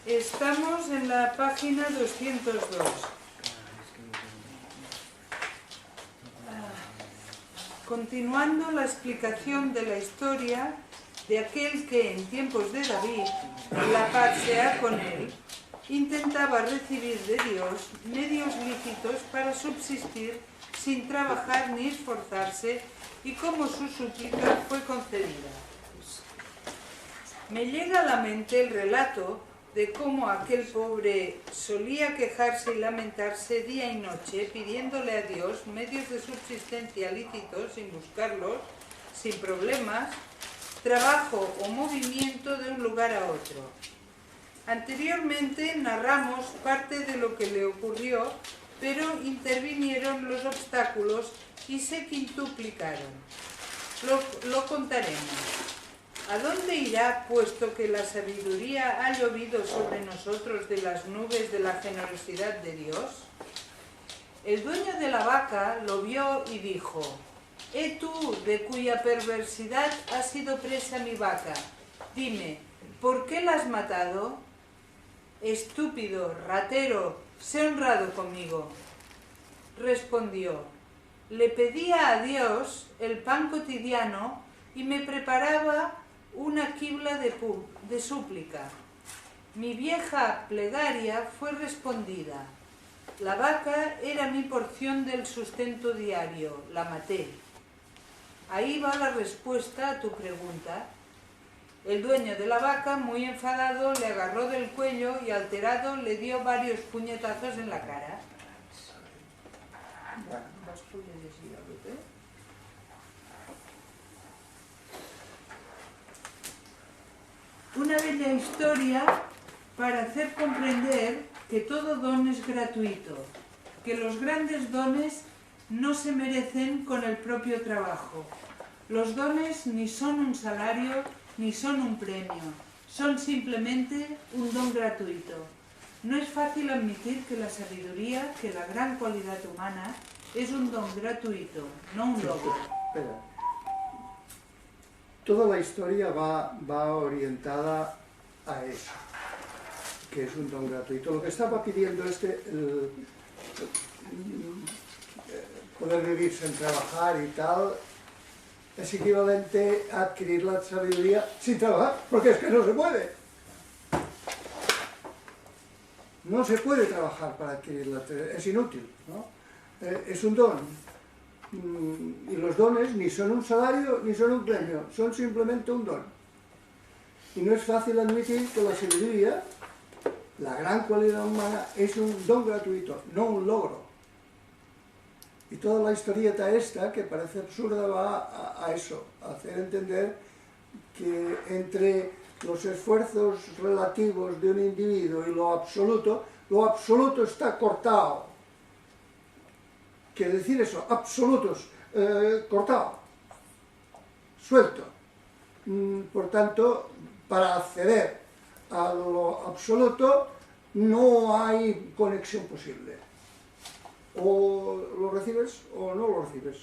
Estamos en la página 202. Continuando la explicación de la historia de aquel que en tiempos de David, la paz sea con él, intentaba recibir de Dios medios lícitos para subsistir sin trabajar ni esforzarse, y cómo su súplica fue concedida. Me llega a la mente el relato de cómo aquel pobre solía quejarse y lamentarse día y noche pidiéndole a Dios medios de subsistencia lícitos sin buscarlos, sin problemas, trabajo o movimiento de un lugar a otro. Anteriormente narramos parte de lo que le ocurrió, pero intervinieron los obstáculos y se quintuplicaron. Lo contaremos. ¿A dónde irá, puesto que la sabiduría ha llovido sobre nosotros de las nubes de la generosidad de Dios? El dueño de la vaca lo vio y dijo: tú, de cuya perversidad ha sido presa mi vaca, dime, ¿por qué la has matado? Estúpido, ratero, sé honrado conmigo. Respondió: le pedía a Dios el pan cotidiano y me preparaba una quibla de súplica. Mi vieja plegaria fue respondida. La vaca era mi porción del sustento diario, la maté. Ahí va la respuesta a tu pregunta. El dueño de la vaca, muy enfadado, le agarró del cuello y alterado le dio varios puñetazos en la cara. Una bella historia para hacer comprender que todo don es gratuito, que los grandes dones no se merecen con el propio trabajo. Los dones ni son un salario ni son un premio, son simplemente un don gratuito. No es fácil admitir que la sabiduría, que la gran cualidad humana, es un don gratuito, no un logro. Espera. Toda la historia va orientada a eso, que es un don gratuito. Lo que estaba pidiendo poder vivir sin trabajar y tal, es equivalente a adquirir la sabiduría sin trabajar, porque es que no se puede. No se puede trabajar para adquirirla, es inútil, ¿no? Es un don. Y los dones ni son un salario ni son un premio, son simplemente un don. Y no es fácil admitir que la sabiduría, la gran cualidad humana, es un don gratuito, no un logro. Y toda la historieta esta, que parece absurda, va a eso, a hacer entender que entre los esfuerzos relativos de un individuo y lo absoluto está cortado. Quiere decir eso, absolutos, cortado, suelto. Por tanto, para acceder a lo absoluto no hay conexión posible. O lo recibes o no lo recibes.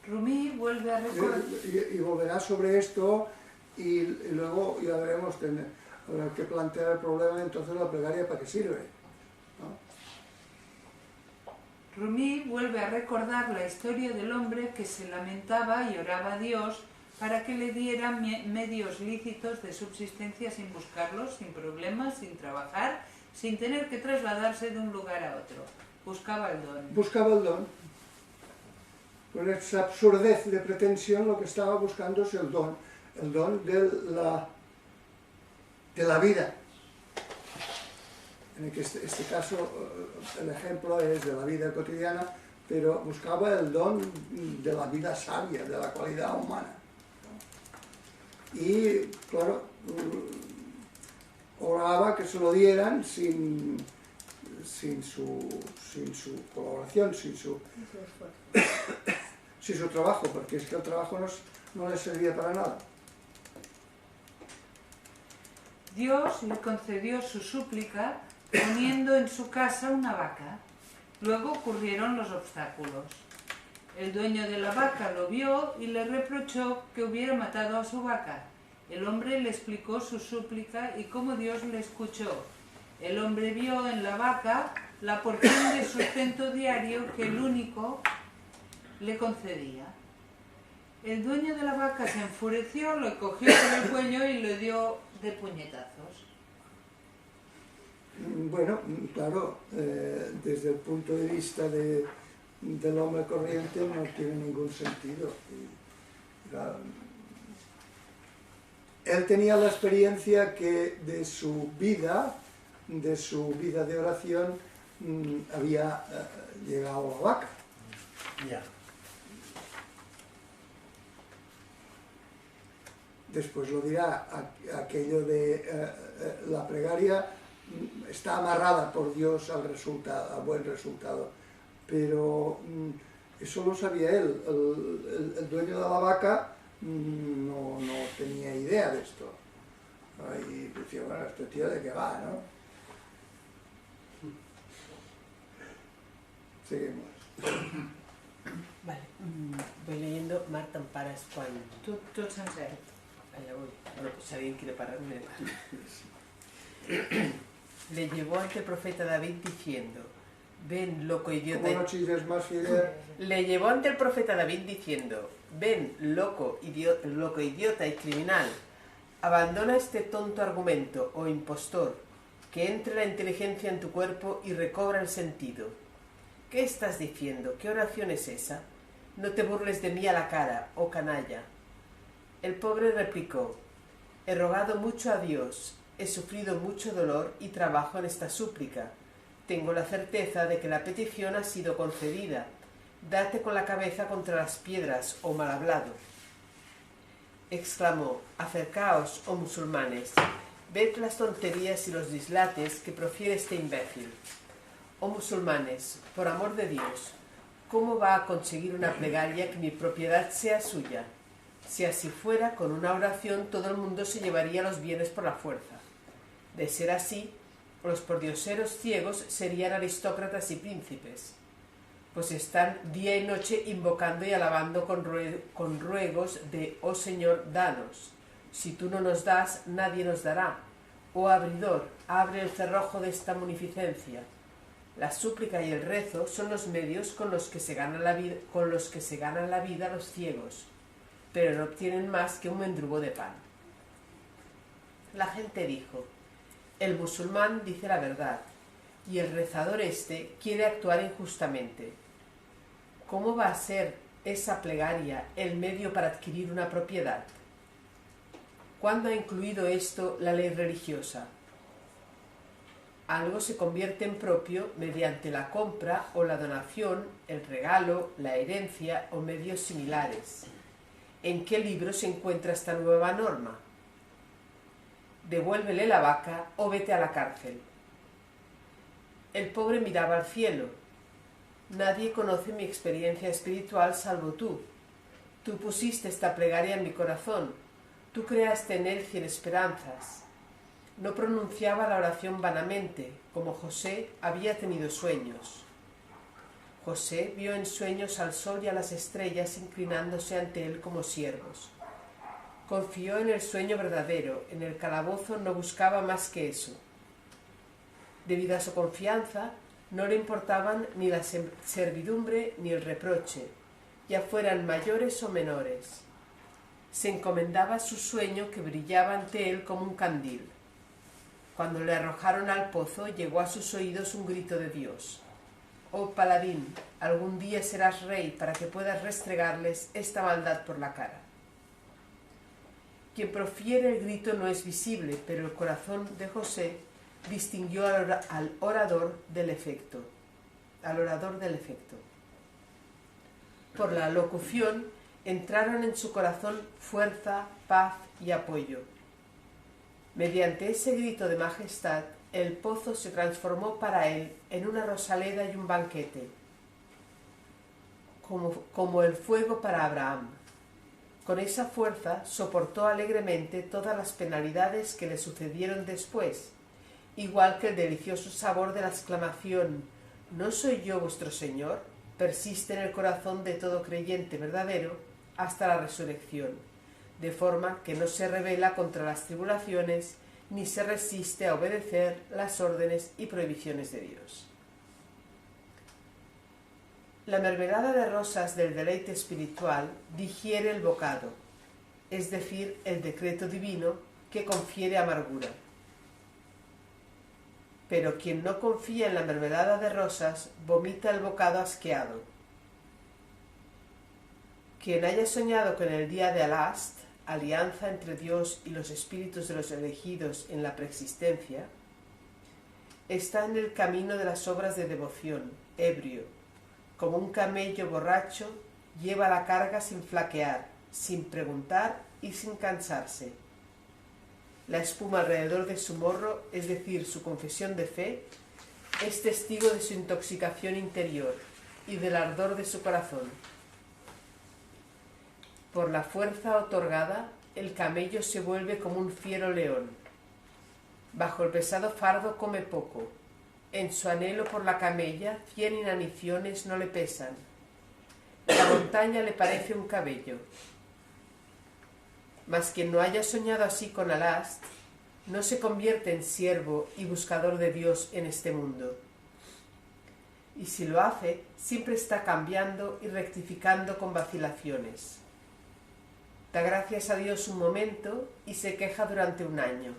Rumi vuelve a recordar. Y volverá sobre esto y luego ya veremos, habrá que plantear el problema, entonces la plegaria para qué sirve, ¿no? Rumi vuelve a recordar la historia del hombre que se lamentaba y oraba a Dios para que le diera medios lícitos de subsistencia sin buscarlos, sin problemas, sin trabajar, sin tener que trasladarse de un lugar a otro. Buscaba el don. Buscaba el don. Con esa absurdez de pretensión lo que estaba buscando es el don de la vida. En este caso el ejemplo es de la vida cotidiana, pero buscaba el don de la vida sabia, de la cualidad humana. Y claro, oraba que se lo dieran sin su colaboración, sin su trabajo, porque es que el trabajo no le servía para nada. Dios le concedió su súplica poniendo en su casa una vaca. Luego ocurrieron los obstáculos. El dueño de la vaca lo vio y le reprochó que hubiera matado a su vaca. El hombre le explicó su súplica y cómo Dios le escuchó. El hombre vio en la vaca la porción de sustento diario que el único le concedía. El dueño de la vaca se enfureció, lo cogió por el cuello y le dio de puñetazos. Bueno, claro, desde el punto de vista del hombre corriente no tiene ningún sentido. Él tenía la experiencia que de su vida de oración, había llegado la vaca. Ya. Después lo dirá, aquello de la plegaria está amarrada por Dios al buen resultado, pero eso lo sabía él. El dueño de la vaca no tenía idea de esto. Y decía, bueno, este tío de qué va, ¿no? Seguimos. Vale, voy leyendo Marta Amparas quan... Tot sencer. Allá voy. Bueno, pues si alguien quiere pararme, le llevó ante el profeta David diciendo, ven, loco idiota... Como no chilles más, Fidel. Le llevó ante el profeta David diciendo, ven, loco idiota y criminal, abandona este tonto argumento, oh impostor, que entre la inteligencia en tu cuerpo y recobra el sentido. ¿Qué estás diciendo? ¿Qué oración es esa? No te burles de mí a la cara, oh canalla. El pobre replicó, he rogado mucho a Dios, he sufrido mucho dolor y trabajo en esta súplica. Tengo la certeza de que la petición ha sido concedida. Date con la cabeza contra las piedras, oh mal hablado. Exclamó, acercaos, oh musulmanes, ved las tonterías y los dislates que profiere este imbécil. Oh musulmanes, por amor de Dios, ¿cómo va a conseguir una plegaria que mi propiedad sea suya? Si así fuera, con una oración todo el mundo se llevaría los bienes por la fuerza. De ser así, los pordioseros ciegos serían aristócratas y príncipes, pues están día y noche invocando y alabando con ruegos de «Oh Señor, danos». Si tú no nos das, nadie nos dará. Oh abridor, abre el cerrojo de esta munificencia. La súplica y el rezo son los medios con los que se ganan la vida los ciegos, pero no obtienen más que un mendrugo de pan. La gente dijo, el musulmán dice la verdad, y el rezador este quiere actuar injustamente. ¿Cómo va a ser esa plegaria el medio para adquirir una propiedad? ¿Cuándo ha incluido esto la ley religiosa? Algo se convierte en propio mediante la compra o la donación, el regalo, la herencia o medios similares. ¿En qué libro se encuentra esta nueva norma? Devuélvele la vaca o vete a la cárcel. El pobre miraba al cielo. Nadie conoce mi experiencia espiritual salvo tú. Tú pusiste esta plegaria en mi corazón. Tú creaste en él 100 esperanzas. No pronunciaba la oración vanamente, como José había tenido sueños. José vio en sueños al sol y a las estrellas inclinándose ante él como siervos. Confió en el sueño verdadero, en el calabozo no buscaba más que eso. Debido a su confianza, no le importaban ni la servidumbre ni el reproche, ya fueran mayores o menores. Se encomendaba a su sueño que brillaba ante él como un candil. Cuando le arrojaron al pozo, llegó a sus oídos un grito de Dios. Oh paladín, algún día serás rey para que puedas restregarles esta maldad por la cara. Quien profiere el grito no es visible, pero el corazón de José distinguió al orador del efecto. Por la locución entraron en su corazón fuerza, paz y apoyo. Mediante ese grito de majestad, el pozo se transformó para él en una rosaleda y un banquete, como el fuego para Abraham. Con esa fuerza soportó alegremente todas las penalidades que le sucedieron después, igual que el delicioso sabor de la exclamación «¿No soy yo vuestro Señor?», persiste en el corazón de todo creyente verdadero hasta la resurrección, de forma que no se rebela contra las tribulaciones ni se resiste a obedecer las órdenes y prohibiciones de Dios. La mermelada de rosas del deleite espiritual digiere el bocado, es decir, el decreto divino que confiere amargura. Pero quien no confía en la mermelada de rosas vomita el bocado asqueado. Quien haya soñado con el día de Alast, alianza entre Dios y los espíritus de los elegidos en la preexistencia, está en el camino de las obras de devoción, ebrio, como un camello borracho lleva la carga sin flaquear, sin preguntar y sin cansarse. La espuma alrededor de su morro, es decir, su confesión de fe, es testigo de su intoxicación interior y del ardor de su corazón. Por la fuerza otorgada, el camello se vuelve como un fiero león. Bajo el pesado fardo come poco. En su anhelo por la camella, 100 inaniciones no le pesan. La montaña le parece un cabello. Mas quien no haya soñado así con Alast, no se convierte en siervo y buscador de Dios en este mundo. Y si lo hace, siempre está cambiando y rectificando con vacilaciones. Da gracias a Dios un momento y se queja durante un año.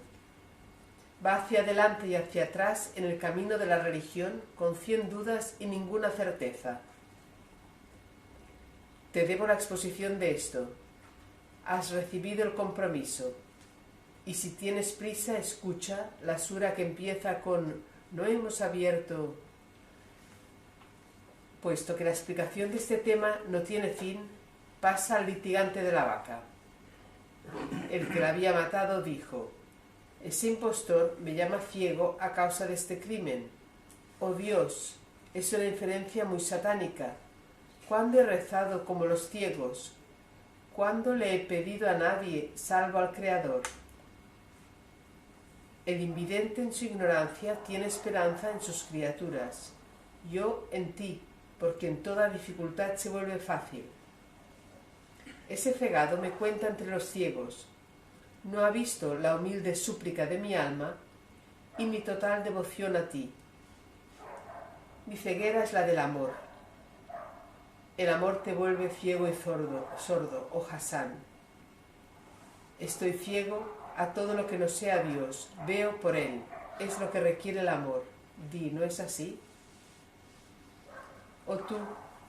Va hacia adelante y hacia atrás en el camino de la religión con 100 dudas y ninguna certeza. Te debo la exposición de esto. Has recibido el compromiso. Y si tienes prisa, escucha la sura que empieza con «No hemos abierto». Puesto que la explicación de este tema no tiene fin, pasa al litigante de la vaca. El que la había matado dijo: «Ese impostor me llama ciego a causa de este crimen. Oh Dios, es una inferencia muy satánica. ¿Cuándo he rezado como los ciegos? ¿Cuándo le he pedido a nadie salvo al Creador?» El invidente en su ignorancia tiene esperanza en sus criaturas. Yo en ti, porque en toda dificultad se vuelve fácil. Ese cegado me cuenta entre los ciegos. No ha visto la humilde súplica de mi alma y mi total devoción a ti. Mi ceguera es la del amor. El amor te vuelve ciego y sordo, oh Hassan. Estoy ciego a todo lo que no sea Dios. Veo por él. Es lo que requiere el amor. Di, ¿no es así? Oh tú,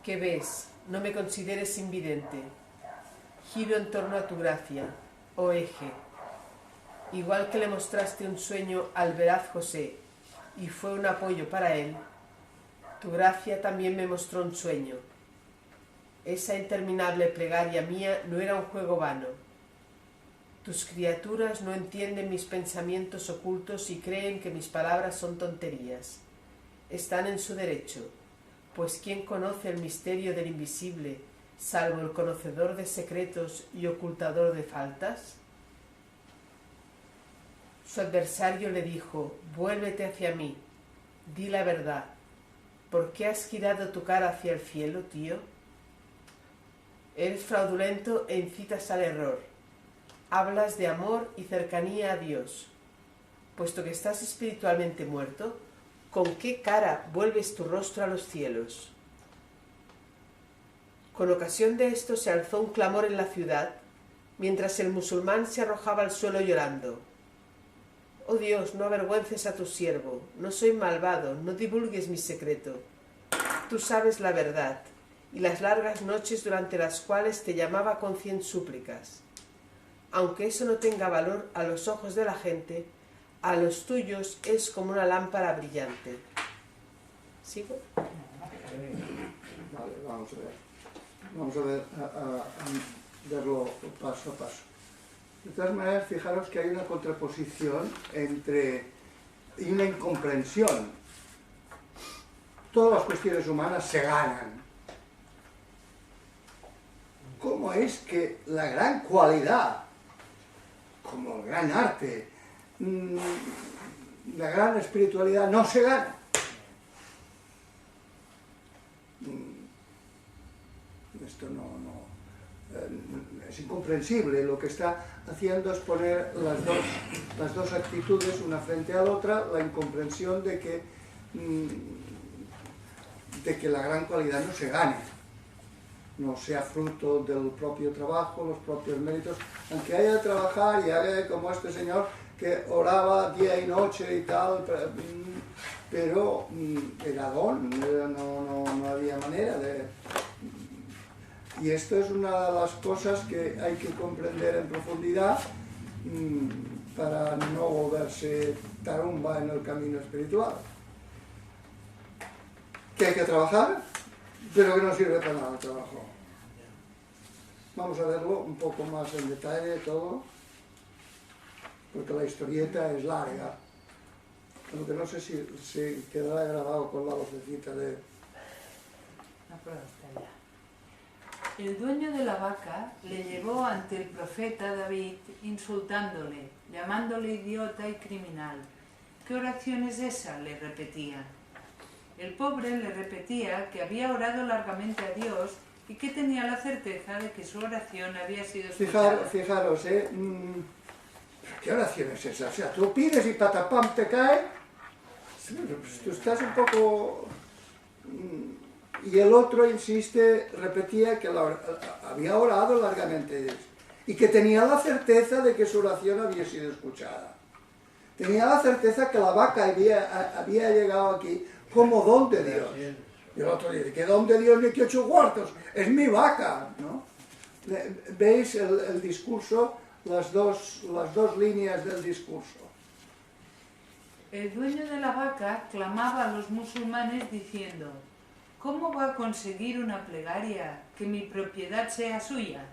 que ves, no me consideres invidente. Giro en torno a tu gracia, oh eje. Igual que le mostraste un sueño al veraz José y fue un apoyo para él, tu gracia también me mostró un sueño. Esa interminable plegaria mía no era un juego vano. Tus criaturas no entienden mis pensamientos ocultos y creen que mis palabras son tonterías. Están en su derecho, pues ¿quién conoce el misterio del invisible, salvo el conocedor de secretos y ocultador de faltas? Su adversario le dijo: «Vuélvete hacia mí, di la verdad. ¿Por qué has girado tu cara hacia el cielo, tío? Eres fraudulento e incitas al error. Hablas de amor y cercanía a Dios. Puesto que estás espiritualmente muerto, ¿con qué cara vuelves tu rostro a los cielos?» Con ocasión de esto se alzó un clamor en la ciudad, mientras el musulmán se arrojaba al suelo llorando. «Oh Dios, no avergüences a tu siervo, no soy malvado, no divulgues mi secreto. Tú sabes la verdad, y las largas noches durante las cuales te llamaba con 100 súplicas. Aunque eso no tenga valor a los ojos de la gente, a los tuyos es como una lámpara brillante». ¿Sigo? Vale, vamos a ver. Vamos a verlo paso a paso. De todas maneras, fijaros que hay una contraposición y una incomprensión. Todas las cuestiones humanas se ganan. ¿Cómo es que la gran cualidad, como el gran arte, la gran espiritualidad no se gana. Esto es incomprensible. Lo que está haciendo es poner las dos actitudes una frente a la otra, la incomprensión de que la gran cualidad no se gane, no sea fruto del propio trabajo, los propios méritos, aunque haya de trabajar y haga como este señor que oraba día y noche y tal, pero era don, no había manera de... Y esto es una de las cosas que hay que comprender en profundidad para no volverse tarumba en el camino espiritual. Que hay que trabajar, pero que no sirve para nada el trabajo. Vamos a verlo un poco más en detalle todo, porque la historieta es larga. Lo que no sé si quedará grabado con la vocecita de... La prueba está ya. El dueño de la vaca le llevó ante el profeta David insultándole, llamándole idiota y criminal. ¿Qué oración es esa?, le repetía. El pobre le repetía que había orado largamente a Dios y que tenía la certeza de que su oración había sido escuchada. Fijaros, ¿qué oración es esa? O sea, tú pides y patapam te cae. Tú estás un poco... Y el otro insiste, repetía que había orado largamente y que tenía la certeza de que su oración había sido escuchada. Tenía la certeza que la vaca había llegado aquí como don de Dios. Y el otro dice, ¿qué don de Dios ni que 8 cuartos? Es mi vaca, ¿no? ¿Veis el discurso? Las dos líneas del discurso. El dueño de la vaca clamaba a los musulmanes diciendo: ¿cómo va a conseguir una plegaria que mi propiedad sea suya?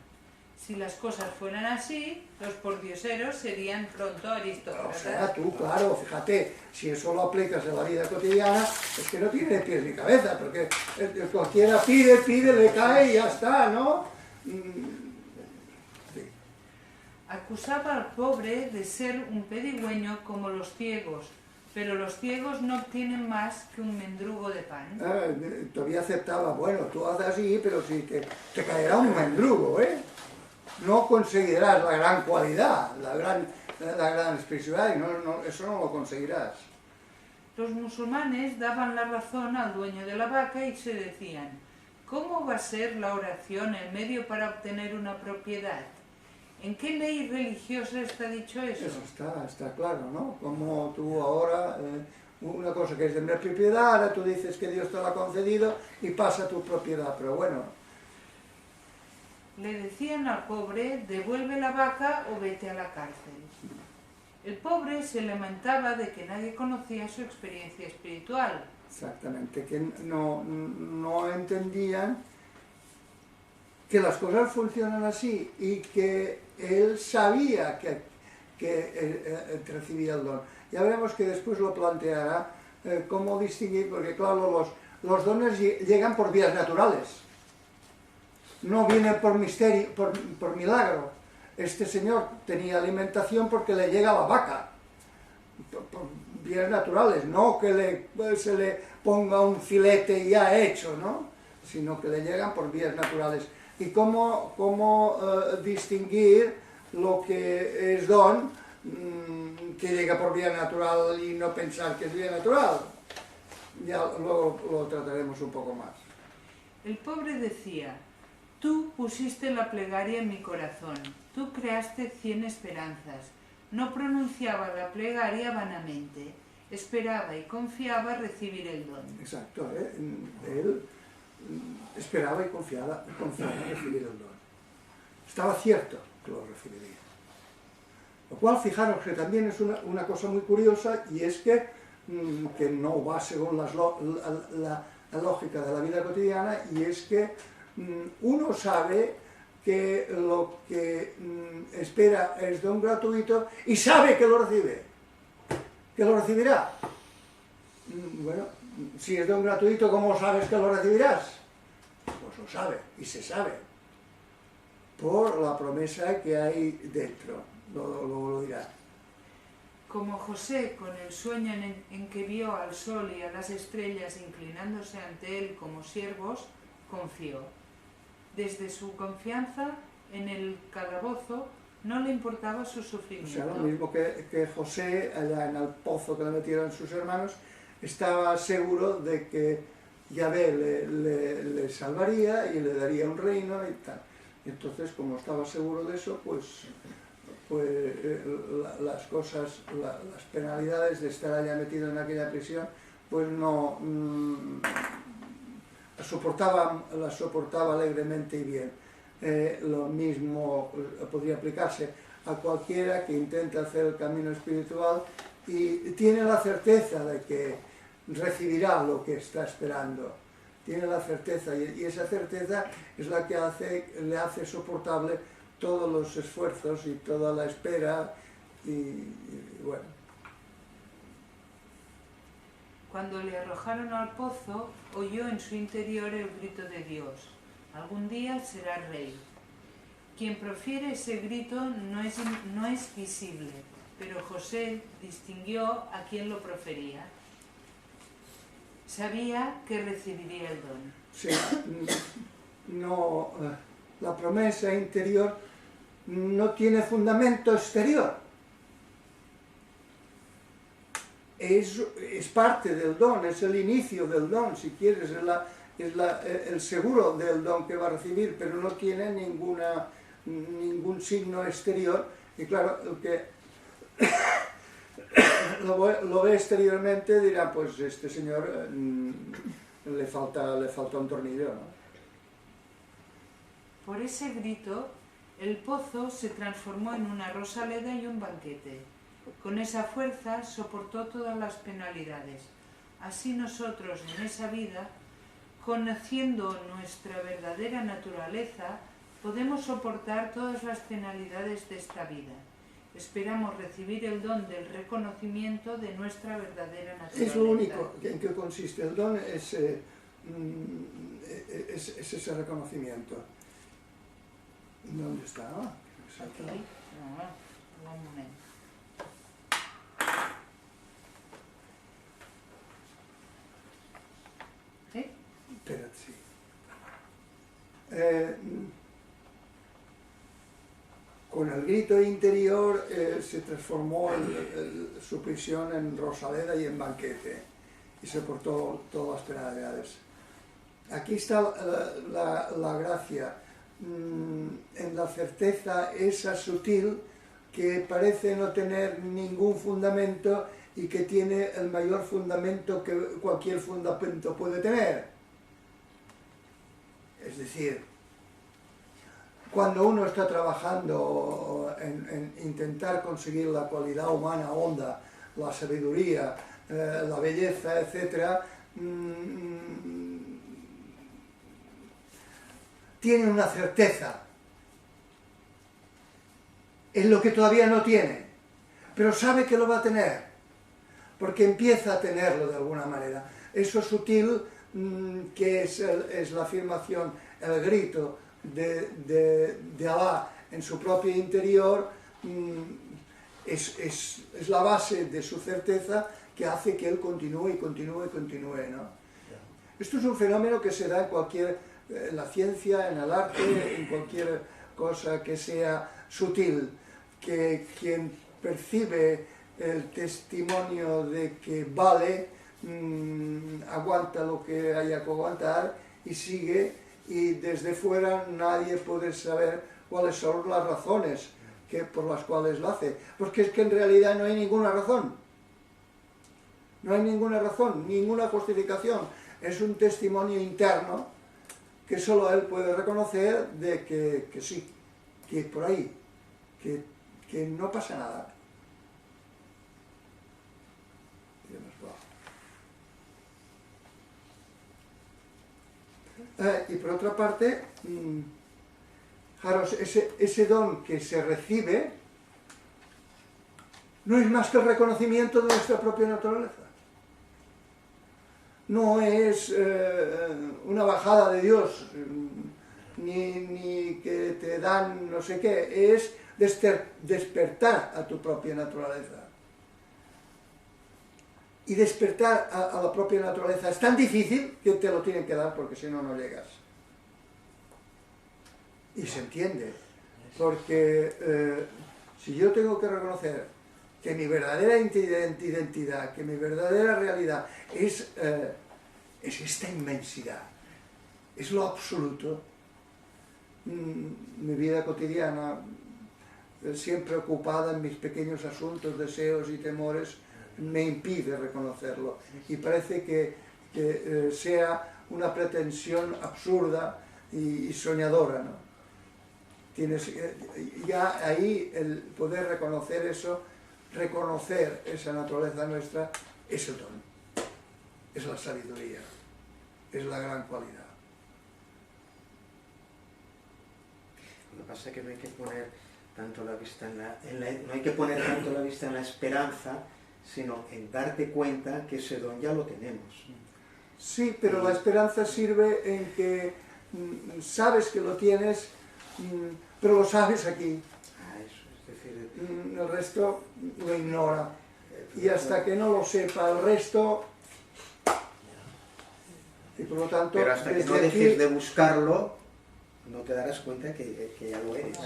Si las cosas fueran así, los pordioseros serían pronto aristócratas. O sea, tú, claro, fíjate, si eso lo aplicas en la vida cotidiana, es que no tiene pies ni cabeza, porque cualquiera pide, le cae y ya está, ¿no? Sí. Acusaba al pobre de ser un pedigüeño como los ciegos, pero los ciegos no obtienen más que un mendrugo de pan. Todavía aceptaba, bueno, tú haces así, pero si te caerá un mendrugo, ¿eh? No conseguirás la gran cualidad, la gran espiritualidad, eso no lo conseguirás. Los musulmanes daban la razón al dueño de la vaca y se decían: ¿cómo va a ser la oración el medio para obtener una propiedad? ¿En qué ley religiosa está dicho eso? Eso está claro, ¿no? Como tú ahora, una cosa que es de mi propiedad, ahora tú dices que Dios te la ha concedido y pasa a tu propiedad, pero bueno. Le decían al pobre: devuelve la vaca o vete a la cárcel. El pobre se lamentaba de que nadie conocía su experiencia espiritual. Exactamente, que no entendían que las cosas funcionan así y que él sabía que recibía el don. Ya veremos que después lo planteará cómo distinguir, porque claro, los dones llegan por vías naturales, no vienen por misterio, por milagro. Este señor tenía alimentación porque le llega la vaca, por vías naturales, no que se le ponga un filete ya hecho, ¿no? Sino que le llegan por vías naturales. ¿Y cómo distinguir lo que es don, que llega por vía natural y no pensar que es vía natural? Ya luego lo trataremos un poco más. El pobre decía: tú pusiste la plegaria en mi corazón, tú creaste 100 esperanzas. No pronunciaba la plegaria vanamente, esperaba y confiaba recibir el don. Exacto, él esperaba y confiaba en recibir el don. Estaba cierto que lo recibiría. Lo cual, fijaros que también es una cosa muy curiosa, y es que no va según la lógica de la vida cotidiana, y es que uno sabe que lo que espera es don gratuito y sabe que lo recibe, que lo recibirá. Bueno, si es don gratuito, ¿cómo sabes que lo recibirás? Pues lo sabe, y se sabe, por la promesa que hay dentro, lo dirá. Como José, con el sueño en que vio al sol y a las estrellas inclinándose ante él como siervos, confió. Desde su confianza en el calabozo no le importaba su O sufrimiento. sea, lo mismo que José, allá en el pozo que le metieron sus hermanos, estaba seguro de que Yahvé le salvaría y le daría un reino y tal. Entonces, como estaba seguro de eso, pues las cosas, las penalidades de estar allá metido en aquella prisión, pues no las soportaba alegremente y bien. Lo mismo podría aplicarse a cualquiera que intenta hacer el camino espiritual y tiene la certeza de que recibirá lo que está esperando. Tiene la certeza y esa certeza es la que le hace soportable todos los esfuerzos y toda la espera y bueno. Cuando le arrojaron al pozo, oyó en su interior el grito de Dios: algún día será rey. Quien profiere ese grito no es visible, pero José distinguió a quien lo profería. Sabía que recibiría el don. Sí, no, la promesa interior no tiene fundamento exterior. Es parte del don, es el inicio del don, si quieres, es el seguro del don que va a recibir, pero no tiene ningún signo exterior. Y claro, el que lo ve exteriormente dirá, pues este señor le falta un tornillo, ¿no? Por ese grito, el pozo se transformó en una rosaleda y un banquete. Con esa fuerza soportó todas las penalidades. Así nosotros en esa vida, conociendo nuestra verdadera naturaleza, podemos soportar todas las penalidades de esta vida. Esperamos recibir el don del reconocimiento de nuestra verdadera naturaleza. Es lo único en que consiste el don, es ese reconocimiento. ¿Dónde está? Aquí. No, un momento. ¿Sí? Espérate, sí. Con el grito interior se transformó su prisión en rosaleda y en banquete y soportó todas las penalidades. Aquí está la gracia, en la certeza esa sutil que parece no tener ningún fundamento y que tiene el mayor fundamento que cualquier fundamento puede tener. Es decir, cuando uno está trabajando en intentar conseguir la cualidad humana honda, la sabiduría, la belleza, etc., tiene una certeza en lo que todavía no tiene, pero sabe que lo va a tener, porque empieza a tenerlo de alguna manera. Eso sutil que es la afirmación, el grito de Alá en su propio interior, es la base de su certeza que hace que él continúe, ¿no? Esto es un fenómeno que se da en la ciencia, en el arte, en cualquier cosa que sea sutil, que quien percibe el testimonio de que vale, aguanta lo que haya que aguantar y sigue, y desde fuera nadie puede saber cuáles son las razones por las cuales lo hace, porque es que en realidad no hay ninguna razón, ninguna justificación, es un testimonio interno que solo él puede reconocer de que sí, que por ahí, que no pasa nada. Y por otra parte, fijaros, ese don que se recibe no es más que el reconocimiento de nuestra propia naturaleza. No es una bajada de Dios, ni que te dan no sé qué, es despertar a tu propia naturaleza. y despertar a la propia naturaleza es tan difícil que te lo tienen que dar porque si no, no llegas. Y se entiende, porque si yo tengo que reconocer que mi verdadera identidad, que mi verdadera realidad es esta inmensidad, es lo absoluto, mi vida cotidiana, siempre ocupada en mis pequeños asuntos, deseos y temores, me impide reconocerlo. Y parece que sea una pretensión absurda y soñadora, ¿no? Tienes ya ahí el poder reconocer eso, reconocer esa naturaleza nuestra, es el don, es la sabiduría, es la gran cualidad. Lo que pasa es que no hay que poner tanto la vista no hay que poner tanto la vista en la esperanza, sino en darte cuenta que ese don ya lo tenemos. Sí, pero la esperanza sirve en que sabes que lo tienes, pero lo sabes aquí. Eso, es decir, El resto lo ignora. Y hasta que no lo sepa el resto, y por lo tanto, pero hasta que no dejes de buscarlo, no te darás cuenta que ya lo eres.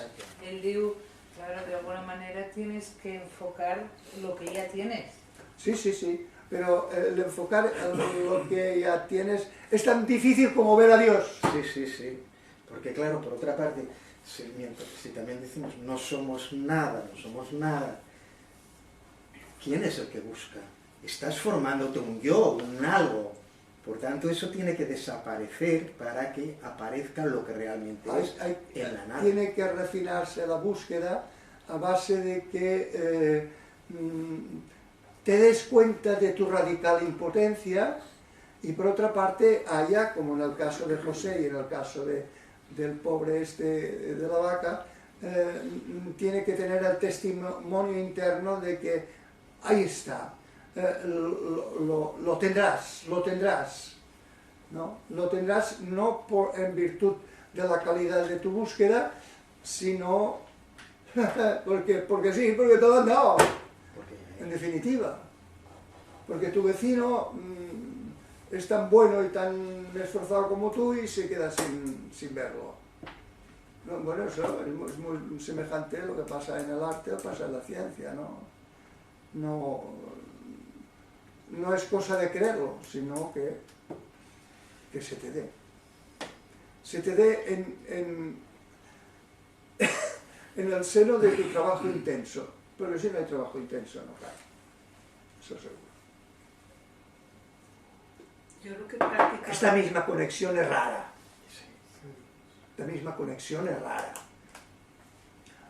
Él dijo, claro, de alguna manera tienes que enfocar lo que ya tienes. Sí, sí, sí, pero el enfocar lo que ya tienes es tan difícil como ver a Dios. Sí, sí, sí. Porque claro, por otra parte, si también decimos no somos nada, ¿quién es el que busca? Estás formándote un yo, un algo. Por tanto, eso tiene que desaparecer para que aparezca lo que realmente es en la nada. Tiene que refinarse la búsqueda a base de que te des cuenta de tu radical impotencia y por otra parte haya, como en el caso de José y en el caso del pobre de la vaca, tiene que tener el testimonio interno de que ahí está, lo tendrás, ¿no? Lo tendrás no en virtud de la calidad de tu búsqueda, sino porque sí, porque te lo han dado, en definitiva. Porque tu vecino es tan bueno y tan esforzado como tú y se queda sin verlo. No, bueno, eso es muy semejante a lo que pasa en el arte o pasa en la ciencia, ¿no? No es cosa de creerlo, sino que se te dé. Se te dé en el seno de tu trabajo intenso. Pero si no hay trabajo intenso, no cae. Eso seguro. Yo creo que práctica... Esta misma conexión es rara. La misma conexión es rara.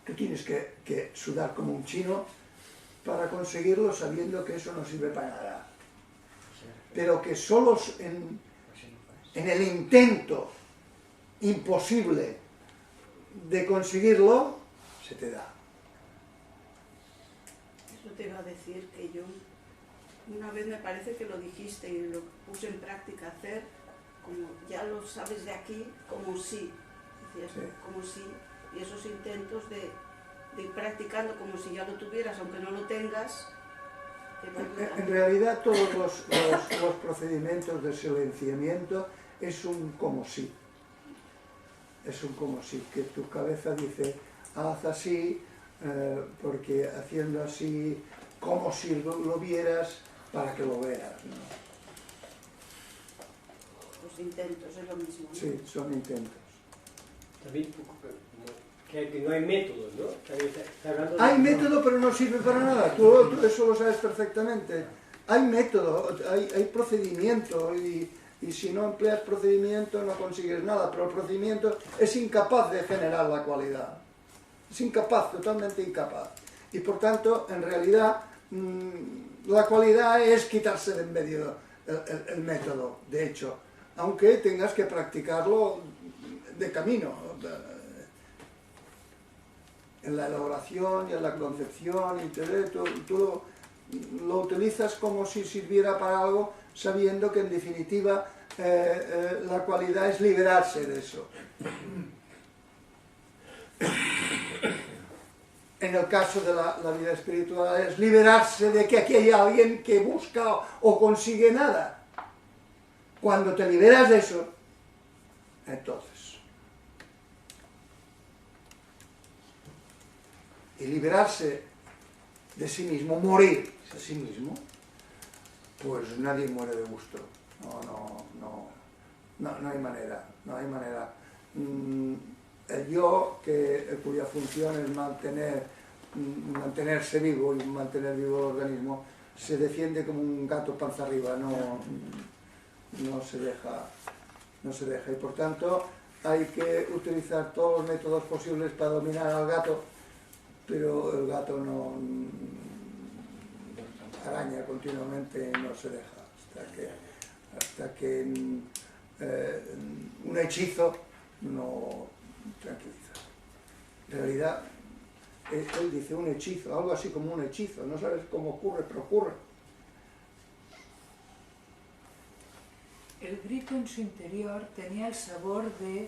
Tú tienes que sudar como un chino para conseguirlo sabiendo que eso no sirve para nada. Pero que solo en el intento imposible de conseguirlo, se te da. Eso te iba a decir que yo, una vez me parece que lo dijiste y lo puse en práctica, hacer como ya lo sabes de aquí, como si, decías, Sí. como si, y esos intentos de ir practicando como si ya lo tuvieras, aunque no lo tengas, te va ayudando. En realidad todos los procedimientos de silenciamiento es un como si. Es un como si, que tu cabeza dice, haz así, porque haciendo así, como si lo vieras, para que lo veas, ¿no? Los intentos es lo mismo, ¿no? Sí, son intentos. También que no hay métodos, ¿no? Está hablando de... Hay método, pero no sirve para nada. Tú eso lo sabes perfectamente. Hay método, hay procedimiento, y si no empleas procedimiento no consigues nada, pero el procedimiento es incapaz de generar la cualidad. Es incapaz, totalmente incapaz. Y por tanto, en realidad, la cualidad es quitarse de en medio el método, de hecho, aunque tengas que practicarlo de camino, en la elaboración y en la concepción, y tú lo utilizas como si sirviera para algo, sabiendo que en definitiva la cualidad es liberarse de eso. En el caso de la vida espiritual es liberarse de que aquí hay alguien que busca o consigue nada. Cuando te liberas de eso, entonces. Y liberarse de sí mismo, morir de sí mismo, pues nadie muere de gusto. No hay manera, no hay manera. El yo, cuya función es mantenerse vivo y mantener vivo el organismo, se defiende como un gato panza arriba, no se deja. Y por tanto hay que utilizar todos los métodos posibles para dominar al gato, pero el gato no araña continuamente y no se deja hasta que un hechizo no tranquiliza. En realidad, él dice un hechizo, algo así como un hechizo, no sabes cómo ocurre, pero ocurre. El grito en su interior tenía el sabor de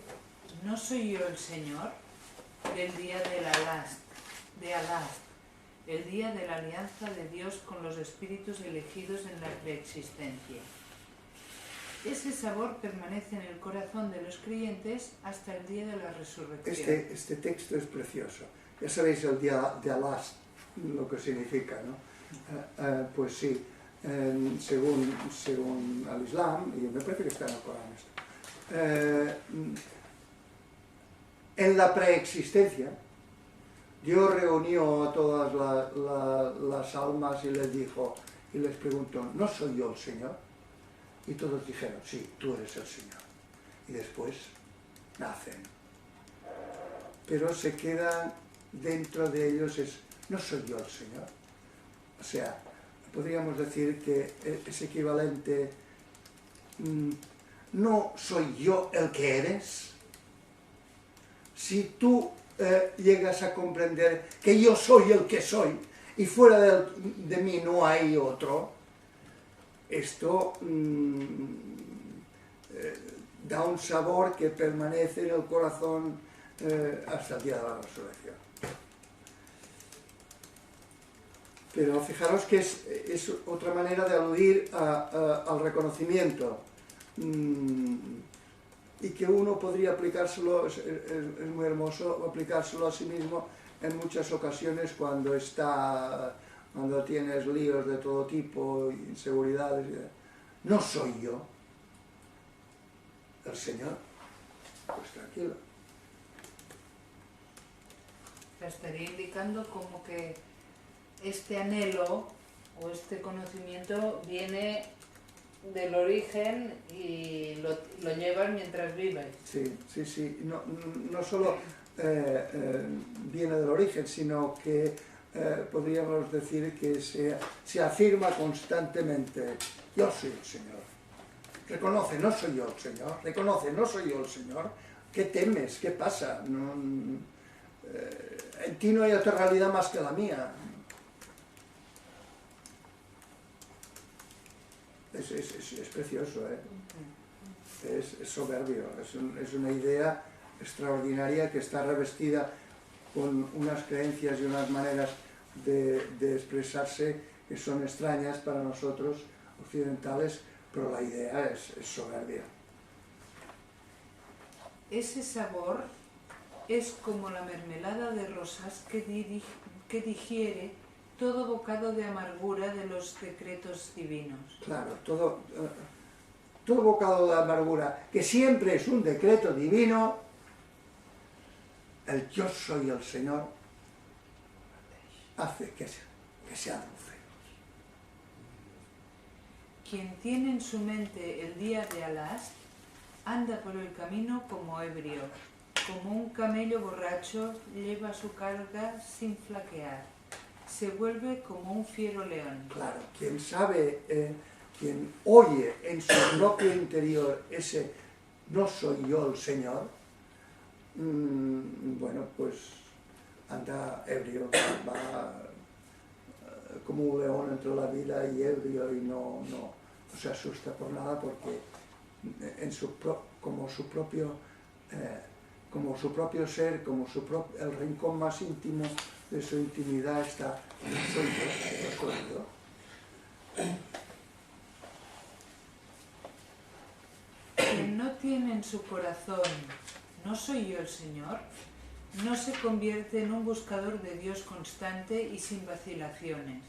¿no soy yo el Señor? Del día de Alast, el día de la alianza de Dios con los espíritus elegidos en la preexistencia. Ese sabor permanece en el corazón de los creyentes hasta el día de la resurrección. Este texto es precioso. Ya sabéis el día de Alast, lo que significa, ¿no? Pues sí, según el Islam, y me parece que está en el Corán esto, en la preexistencia, Dios reunió a todas las almas y les dijo, y les preguntó, ¿no soy yo el Señor? Y todos dijeron, sí, tú eres el Señor. Y después nacen. Pero se quedan dentro de ellos, no soy yo el Señor. O sea, podríamos decir que es equivalente, no soy yo el que eres. Si tú llegas a comprender que yo soy el que soy y fuera de mí no hay otro, esto da un sabor que permanece en el corazón hasta el día de la resurrección. Pero fijaros que es otra manera de aludir al reconocimiento y que uno podría aplicárselo, es muy hermoso aplicárselo a sí mismo en muchas ocasiones cuando tienes líos de todo tipo, inseguridades. No soy yo el Señor, pues tranquilo. Estaría indicando como que este anhelo o este conocimiento viene del origen y lo llevas mientras vives. Sí. No solo viene del origen, sino que podríamos decir que se afirma constantemente, yo soy el Señor. Reconoce, no soy yo el Señor. Reconoce, no soy yo el Señor. ¿Qué temes? ¿Qué pasa? En ti no hay otra realidad más que la mía. Es precioso, es soberbio, es una idea extraordinaria que está revestida con unas creencias y unas maneras de expresarse que son extrañas para nosotros occidentales, pero la idea es soberbia. Ese sabor es como la mermelada de rosas que digiere todo bocado de amargura de los decretos divinos. Claro, todo bocado de amargura, que siempre es un decreto divino, el yo soy el Señor, hace que sea dulce. Quien tiene en su mente el día de Alast, anda por el camino como ebrio, como un camello borracho lleva su carga sin flaquear. Se vuelve como un fiero león. Claro, quien sabe, quien oye en su propio interior ese no soy yo el Señor, bueno, pues anda ebrio, va como un león entre la vida y ebrio y no se asusta por nada porque como su propio ser, como el rincón más íntimo de su intimidad está soy yo. Quien no tiene en su corazón, ¿no soy yo el Señor?, no se convierte en un buscador de Dios constante y sin vacilaciones.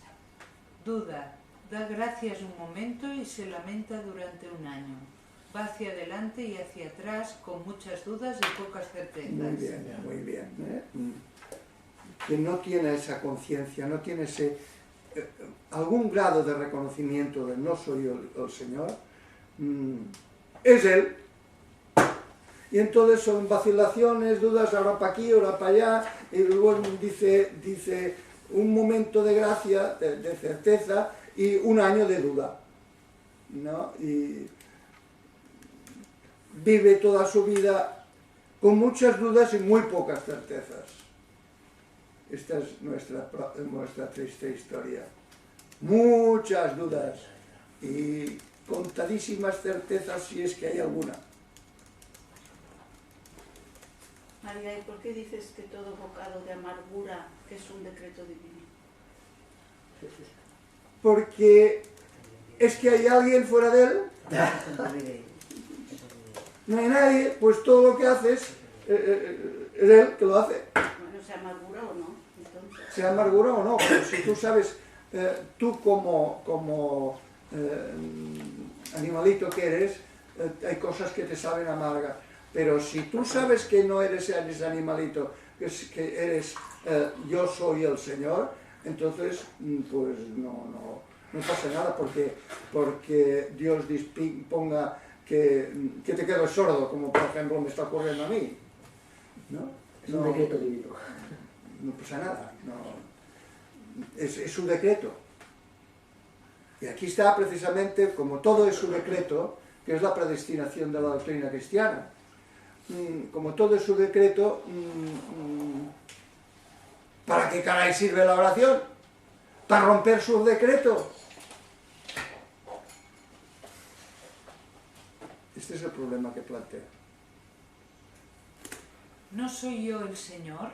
Duda, da gracias un momento y se lamenta durante un año. Va hacia adelante y hacia atrás con muchas dudas y pocas certezas. Muy bien. Quien no tiene esa conciencia, no tiene ese algún grado de reconocimiento de no soy el Señor, es Él. Y entonces son vacilaciones, dudas, ahora para aquí, ahora para allá, y luego dice un momento de gracia, de certeza, y un año de duda, ¿no? Y vive toda su vida con muchas dudas y muy pocas certezas. Esta es nuestra triste historia. Muchas dudas y contadísimas certezas, si es que hay alguna. María, ¿y por qué dices que todo bocado de amargura es un decreto divino? Porque es que hay alguien fuera de él. No hay nadie, pues todo lo que haces es él que lo hace. Bueno, ¿sea amargura o no? Entonces... Sea amargura o no, pero si tú sabes, tú como animalito que eres, hay cosas que te saben amargas. Pero si tú sabes que no eres ese animalito, que eres yo soy el Señor, entonces pues no pasa nada porque Dios disponga que te quedes sordo, como por ejemplo me está ocurriendo a mí. ¿No? Es un decreto divino. No pasa nada, es su decreto. Y aquí está precisamente, como todo es su decreto, que es la predestinación de la doctrina cristiana. Como todo es su decreto, ¿para qué caray sirve la oración? ¿Para romper su decreto? Este es el problema que plantea. ¿No soy yo el Señor?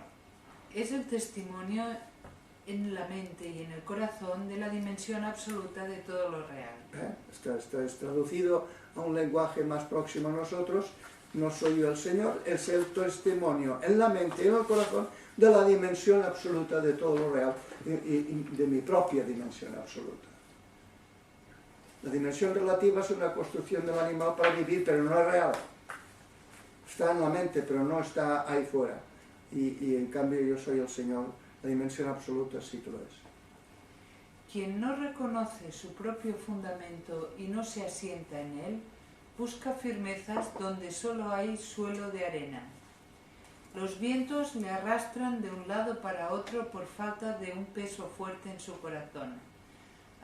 Es el testimonio en la mente y en el corazón de la dimensión absoluta de todo lo real. Esto es traducido a un lenguaje más próximo a nosotros. No soy yo el Señor, es el testimonio en la mente y en el corazón de la dimensión absoluta de todo lo real y de mi propia dimensión absoluta. La dimensión relativa es una construcción del animal para vivir, pero no es real. Está en la mente, pero no está ahí fuera. Y en cambio yo soy el Señor, la dimensión absoluta sí que lo es. Quien no reconoce su propio fundamento y no se asienta en él, busca firmezas donde solo hay suelo de arena. Los vientos le arrastran de un lado para otro por falta de un peso fuerte en su corazón.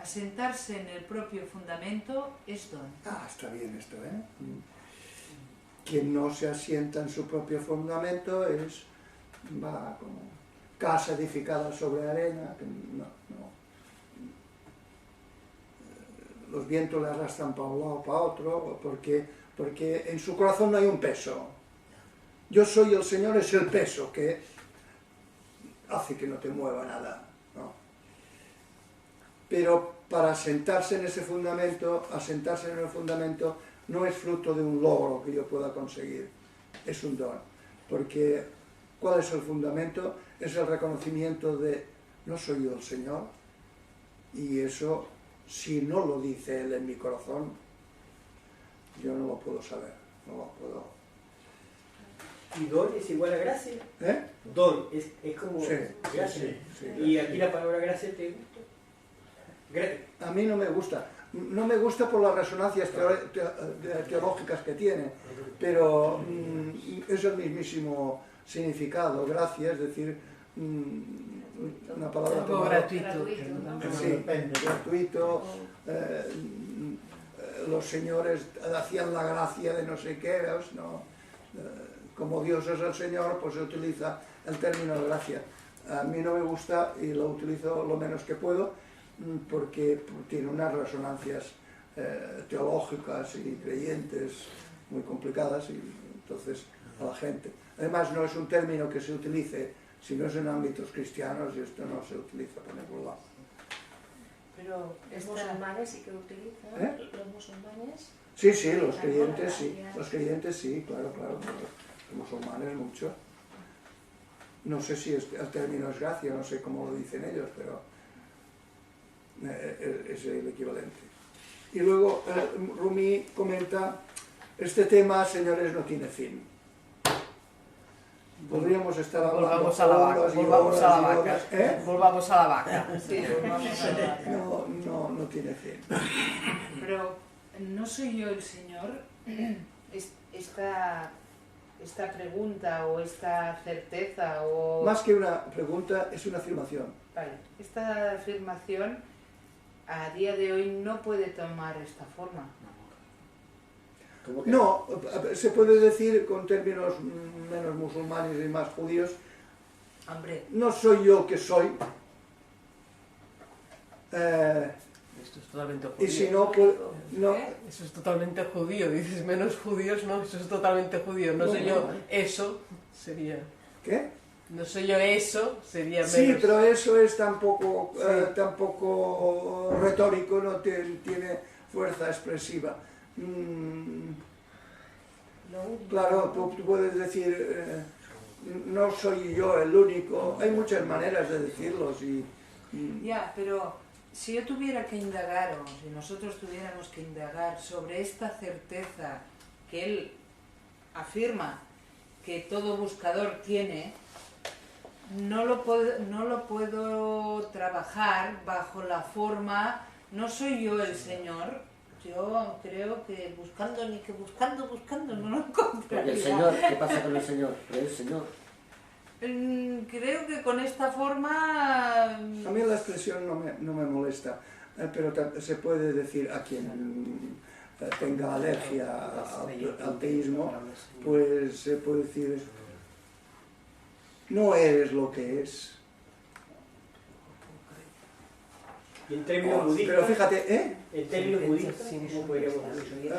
Asentarse en el propio fundamento es don. Está bien esto, ¿eh? Quien no se asienta en su propio fundamento va como casa edificada sobre arena. Los vientos le arrastran para un lado o para otro, porque en su corazón no hay un peso. Yo soy el Señor, es el peso que hace que no te mueva nada, ¿no? Pero para asentarse en ese fundamento, asentarse en el fundamento no es fruto de un logro que yo pueda conseguir, es un don. Porque, ¿cuál es el fundamento? Es el reconocimiento de no soy yo el Señor, y eso, si no lo dice Él en mi corazón, yo no lo puedo saber, no lo puedo. ¿Y don es igual a gracia? ¿Eh? Don es como Sí, gracia. sí, ¿Y aquí la palabra gracia te gusta? A mí no me gusta. No me gusta por las resonancias teológicas que tiene, pero es el mismísimo significado, gracia, es decir, una palabra Algo gratuito. Sí, gratuito. Los señores hacían la gracia de no sé qué, ¿no? Como Dios es el Señor, pues se utiliza el término de gracia. A mí no me gusta y lo utilizo lo menos que puedo, porque tiene unas resonancias teológicas y creyentes muy complicadas, y entonces a la gente. Además no es un término que se utilice Si no es en ámbitos cristianos, esto no se utiliza por ningún lado. Pero Los musulmanes sí que utilizan, los musulmanes. Sí, sí, los creyentes sí, claro, los musulmanes mucho. No sé si el término es gracia, no sé cómo lo dicen ellos, pero es el equivalente. Y luego Rumi comenta, este tema, señores, no tiene fin. Podríamos estar hablando Volvamos a la vaca, horas y volvamos horas a la y vaca. horas, ¿eh? Volvamos a la vaca. sí, volvamos a la vaca. No tiene fin. Pero no soy yo el Señor. Esta pregunta o esta certeza o... Más que una pregunta, es una afirmación. Vale, esta afirmación a día de hoy no puede tomar esta forma. ¿Cómo que? No, se puede decir con términos menos musulmanes y más judíos, Hombre, no soy yo que soy, Esto es totalmente judío. y si no, pues, no, ¿eh? Eso es totalmente judío. Dices menos judíos, no, eso es totalmente judío. No soy yo eso, sería... ¿qué? No soy yo eso, sería menos... Sí, pero eso es tampoco retórico, no tiene fuerza expresiva. Claro, tú puedes decir, no soy yo el único, hay muchas maneras de decirlo, sí. Ya, pero si yo tuviera que indagar, o si nosotros tuviéramos que indagar sobre esta certeza que él afirma que todo buscador tiene, no lo puedo trabajar bajo la forma, no soy yo el Señor. Yo creo que buscando no lo encontraría. Porque el Señor, ¿qué pasa con el Señor? ¿Pero el Señor? Creo que con esta forma... A mí la expresión no me molesta, pero se puede decir a quien tenga alergia al teísmo, pues se puede decir, no eres lo que es. Y en términos budistas, Pero fíjate, en términos budistas, ¿cómo podríamos decir?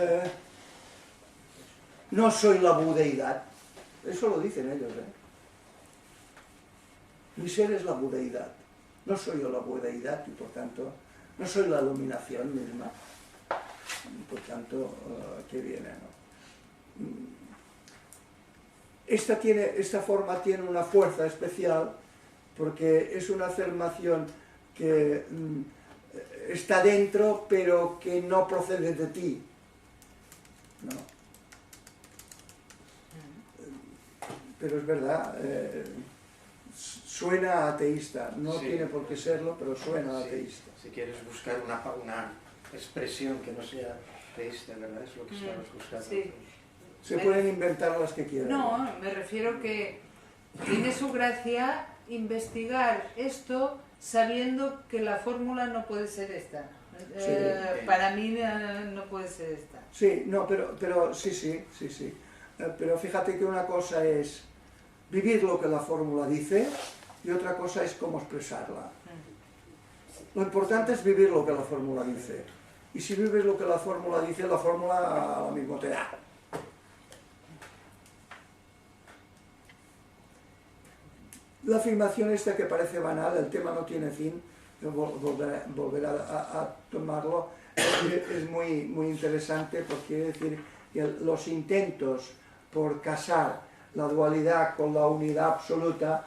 no soy la budeidad. Eso lo dicen ellos, Mi ser es la budeidad. No soy yo la budeidad y por tanto no soy la iluminación misma. Por tanto, ¿qué viene? ¿No? Esta forma tiene una fuerza especial porque es una afirmación que está dentro pero que no procede de ti. ¿No? Pero es verdad, suena ateísta, no Sí. tiene por qué serlo, pero suena Sí. ateísta. Si quieres buscar una expresión que no sea teísta, ¿verdad? Es lo que estamos buscando. Sí. Se pueden inventar las que quieran. No, me refiero que tiene su gracia investigar esto sabiendo que la fórmula no puede ser esta. Para mí no puede ser esta. Sí, no, pero sí. Pero fíjate que una cosa es vivir lo que la fórmula dice y otra cosa es cómo expresarla. Lo importante es vivir lo que la fórmula dice. Y si vives lo que la fórmula dice, la fórmula lo mismo te da. La afirmación esta que parece banal, el tema no tiene fin, volver a tomarlo, es muy interesante porque quiere decir que los intentos por casar la dualidad con la unidad absoluta,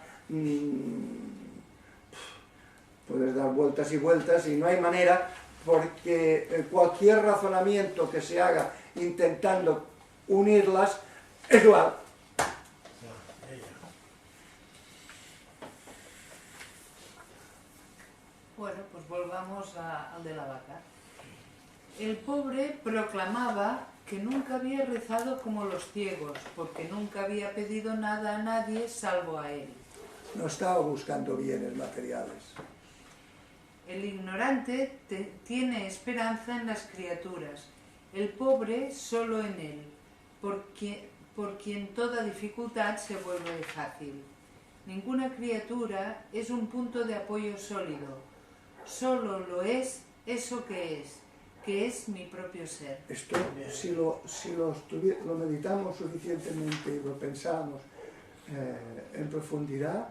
puedes dar vueltas y vueltas y no hay manera, porque cualquier razonamiento que se haga intentando unirlas es dual. Bueno, pues volvamos al de la vaca. El pobre proclamaba que nunca había rezado como los ciegos, porque nunca había pedido nada a nadie salvo a él. No estaba buscando bienes materiales. El ignorante tiene esperanza en las criaturas, el pobre solo en él, por quien toda dificultad se vuelve fácil. Ninguna criatura es un punto de apoyo sólido, solo lo es eso que es mi propio ser. Esto, si lo meditamos suficientemente y lo pensamos en profundidad,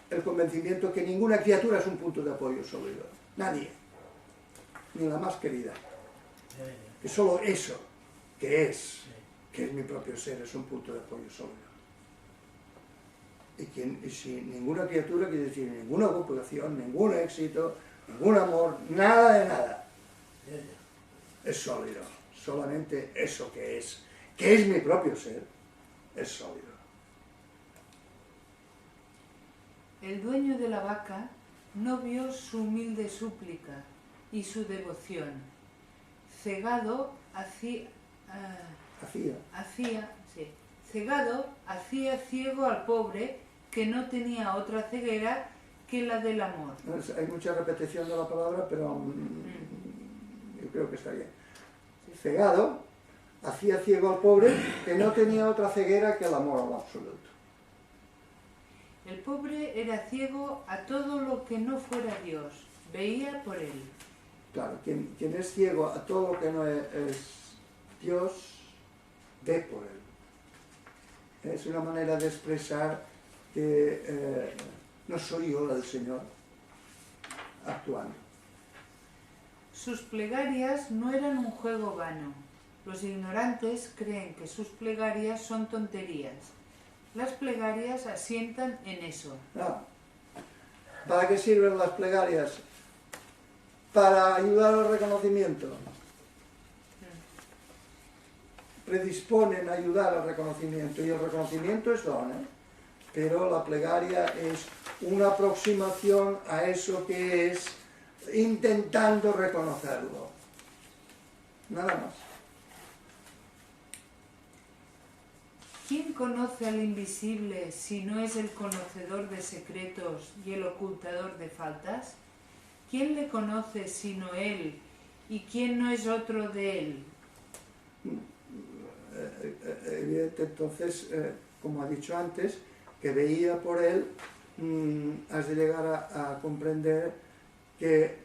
el convencimiento que ninguna criatura es un punto de apoyo sólido. Nadie. Ni la más querida. Que solo eso, que es mi propio ser, es un punto de apoyo sólido. Y si ninguna criatura, quiere decir ninguna ocupación, ningún éxito, ningún amor, nada de nada, es sólido. Solamente eso que es mi propio ser, es sólido. El dueño de la vaca no vio su humilde súplica y su devoción. Cegado hacía ciego al pobre que no tenía otra ceguera que la del amor. Hay mucha repetición de la palabra, pero yo creo que está bien. Cegado hacía ciego al pobre que no tenía otra ceguera que el amor al absoluto. El pobre era ciego a todo lo que no fuera Dios, veía por él. Claro, quien es ciego a todo lo que no es Dios, ve por él. Es una manera de expresar que no soy yo la del Señor actuando. Sus plegarias no eran un juego vano. Los ignorantes creen que sus plegarias son tonterías. Las plegarias asientan en eso. No. ¿Para qué sirven las plegarias? Para ayudar al reconocimiento. Predisponen a ayudar al reconocimiento, y el reconocimiento es don, pero la plegaria es una aproximación a eso que es intentando reconocerlo. Nada más. ¿Quién conoce al invisible si no es el conocedor de secretos y el ocultador de faltas? ¿Quién le conoce sino él? ¿Y quién no es otro de él? Evidente, entonces, como ha dicho antes, que veía por él, has de llegar a comprender que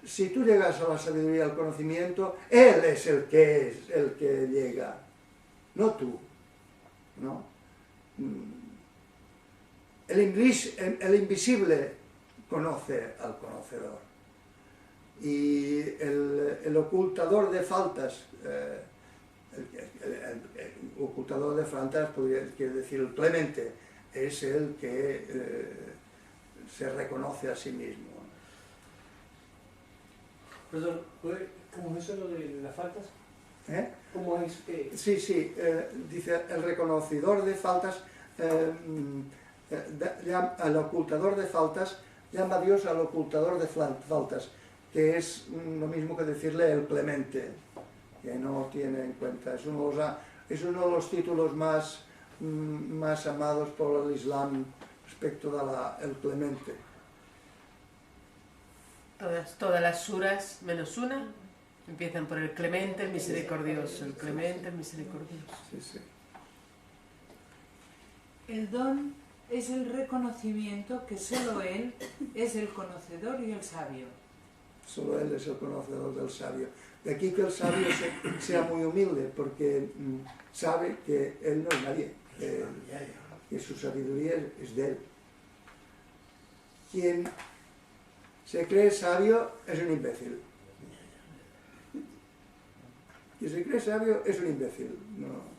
si tú llegas a la sabiduría, al conocimiento, él es el que llega, no tú, ¿no? El invisible conoce al conocedor, y el ocultador de faltas, el ocultador de faltas quiere decir el clemente, es el que se reconoce a sí mismo. Perdón, ¿cómo es eso lo de las faltas? ¿Cómo es que...? Sí, dice el reconocedor de faltas, al ocultador de faltas, llama a Dios al ocultador de faltas, que es lo mismo que decirle el clemente, que no tiene en cuenta. Es uno de los títulos más amados por el Islam respecto del clemente. Todas las suras, menos una, empiezan por el clemente, el misericordioso, el clemente, el misericordioso. Sí. El don es el reconocimiento que solo él es el conocedor y el sabio. Solo él es el conocedor del sabio. De aquí que el sabio sea muy humilde, porque sabe que él no es nadie, que su sabiduría es de él. Quien se cree sabio es un imbécil. Quien se cree sabio es un imbécil. No.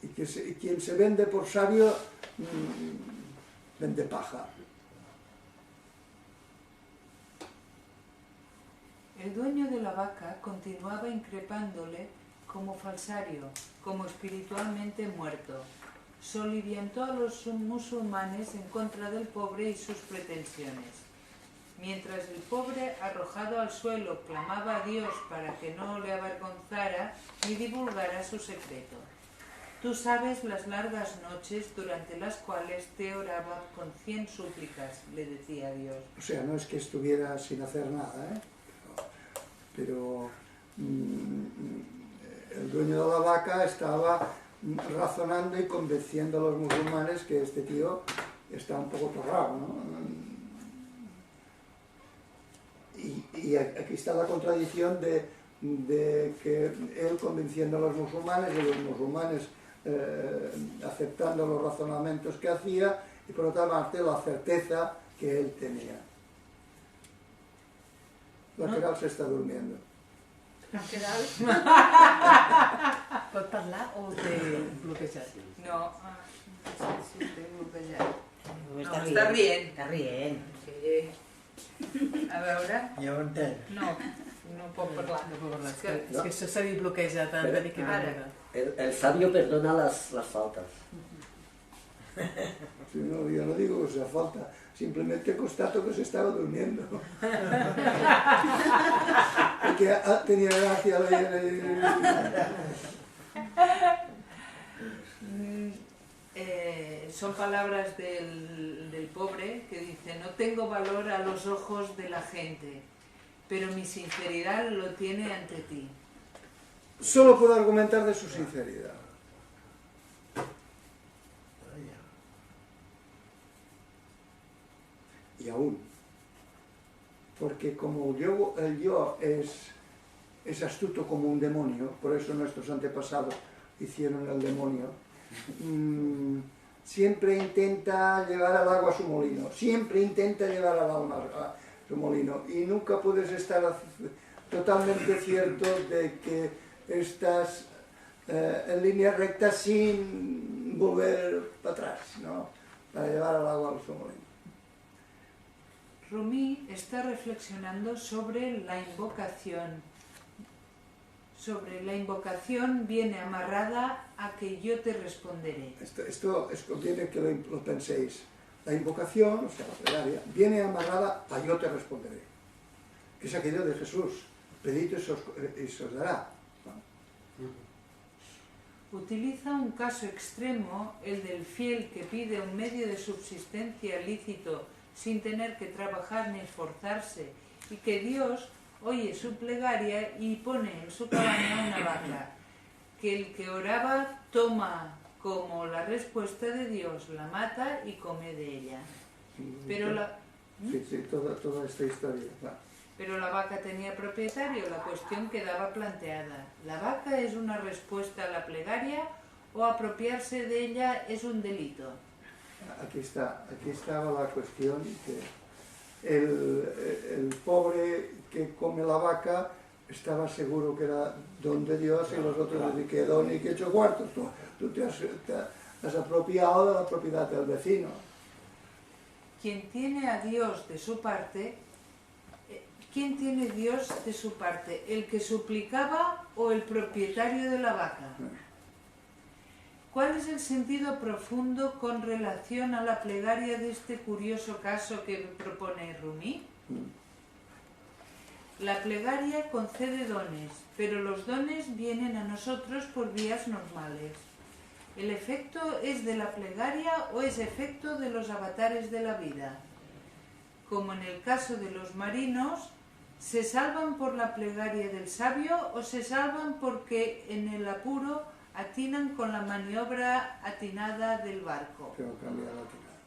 Y quien se vende por sabio, vende paja. El dueño de la vaca continuaba increpándole como falsario, como espiritualmente muerto. Soliviantó a los musulmanes en contra del pobre y sus pretensiones. Mientras el pobre, arrojado al suelo, clamaba a Dios para que no le avergonzara ni divulgara su secreto. Tú sabes las largas noches durante las cuales te oraba con 100 súplicas, le decía a Dios. O sea, no es que estuviera sin hacer nada, pero el dueño de la vaca estaba razonando y convenciendo a los musulmanes que este tío está un poco torrado, ¿no? Y aquí está la contradicción de de que él convenciendo a los musulmanes y los musulmanes aceptando los razonamientos que hacía, y por otra parte la certeza que él tenía. Lateral se está durmiendo. Lateral. Pot parlar o té bloquejat? No, no sé si tengo que ya. No, Està rient. Està rient. Sí. A veure... Ja ho entenc. No, no puc parlar. No puc parlar, És que... és que això s'ha dit bloquejat, ara que Ara. El sabio perdona las faltas. Sí, no, yo no digo que sea falta, simplemente constato que se estaba durmiendo. Porque tenía gracia son palabras del pobre que dice: no tengo valor a los ojos de la gente, pero mi sinceridad lo tiene ante ti. Solo puedo argumentar de su sinceridad. Y aún, porque como el yo es astuto como un demonio, por eso nuestros antepasados hicieron el demonio, siempre intenta llevar al agua a su molino, siempre intenta llevar al alma a su molino, y nunca puedes estar totalmente cierto de que estás en línea recta sin volver para atrás, ¿no? Para llevar al agua a su molino. Rumi está reflexionando sobre la invocación. Sobre la invocación viene amarrada a que yo te responderé. Esto conviene que lo penséis. La invocación, o sea, la plegaria, viene amarrada a yo te responderé. Que es aquello de Jesús. Pedid y se os dará. Utiliza un caso extremo, el del fiel que pide un medio de subsistencia lícito sin tener que trabajar ni esforzarse, y que Dios oye su plegaria y pone en su cabaña una vaca, que el que oraba toma como la respuesta de Dios, la mata y come de ella. Pero la... Sí, toda esta historia, claro. Pero la vaca tenía propietario, la cuestión quedaba planteada. ¿La vaca es una respuesta a la plegaria o apropiarse de ella es un delito? Aquí estaba la cuestión que el pobre que come la vaca estaba seguro que era don de Dios, y los otros dicen que don y que 8 cuartos. Tú te has apropiado de la propiedad del vecino. Quien tiene a Dios de su parte, ¿quién tiene Dios de su parte? ¿El que suplicaba o el propietario de la vaca? ¿Cuál es el sentido profundo con relación a la plegaria de este curioso caso que propone Rumi? La plegaria concede dones, pero los dones vienen a nosotros por vías normales. ¿El efecto es de la plegaria o es efecto de los avatares de la vida? Como en el caso de los marinos, ¿se salvan por la plegaria del sabio o se salvan porque en el apuro atinan con la maniobra atinada del barco? Tengo que cambiar la atinada.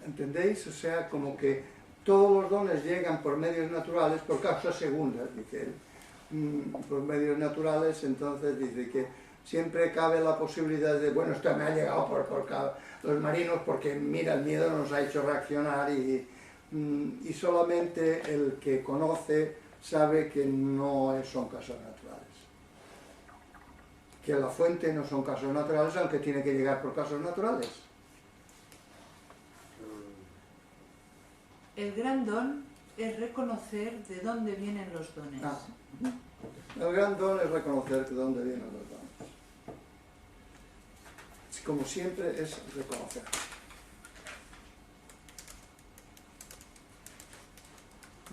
¿Entendéis? O sea, como que todos los dones llegan por medios naturales, por causas segundas, dice él. Por medios naturales, entonces dice que siempre cabe la posibilidad de, bueno, esto me ha llegado por los marinos porque, mira, el miedo nos ha hecho reaccionar, y solamente el que conoce sabe que no son casos naturales. Que la fuente no son casos naturales, aunque tiene que llegar por casos naturales. El gran don es reconocer de dónde vienen los dones. El gran don es reconocer de dónde vienen los dones. Como siempre, es reconocer.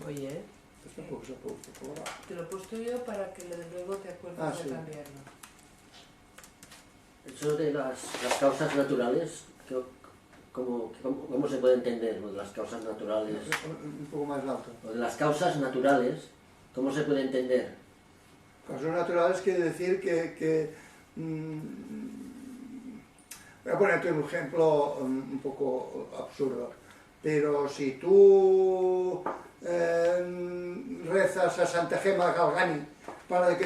Oye, Esto tampoco se puede colaborar. Te lo he puesto yo para que luego te acuerdes de cambiarlo. Eso de las causas naturales, ¿cómo se puede entender lo de las causas naturales? Un poco más alto. Lo de las causas naturales, ¿cómo se puede entender? Causas naturales quiere decir que voy a ponerte un ejemplo un poco absurdo, pero si tú rezas rezas a Santa Gema Galgani para que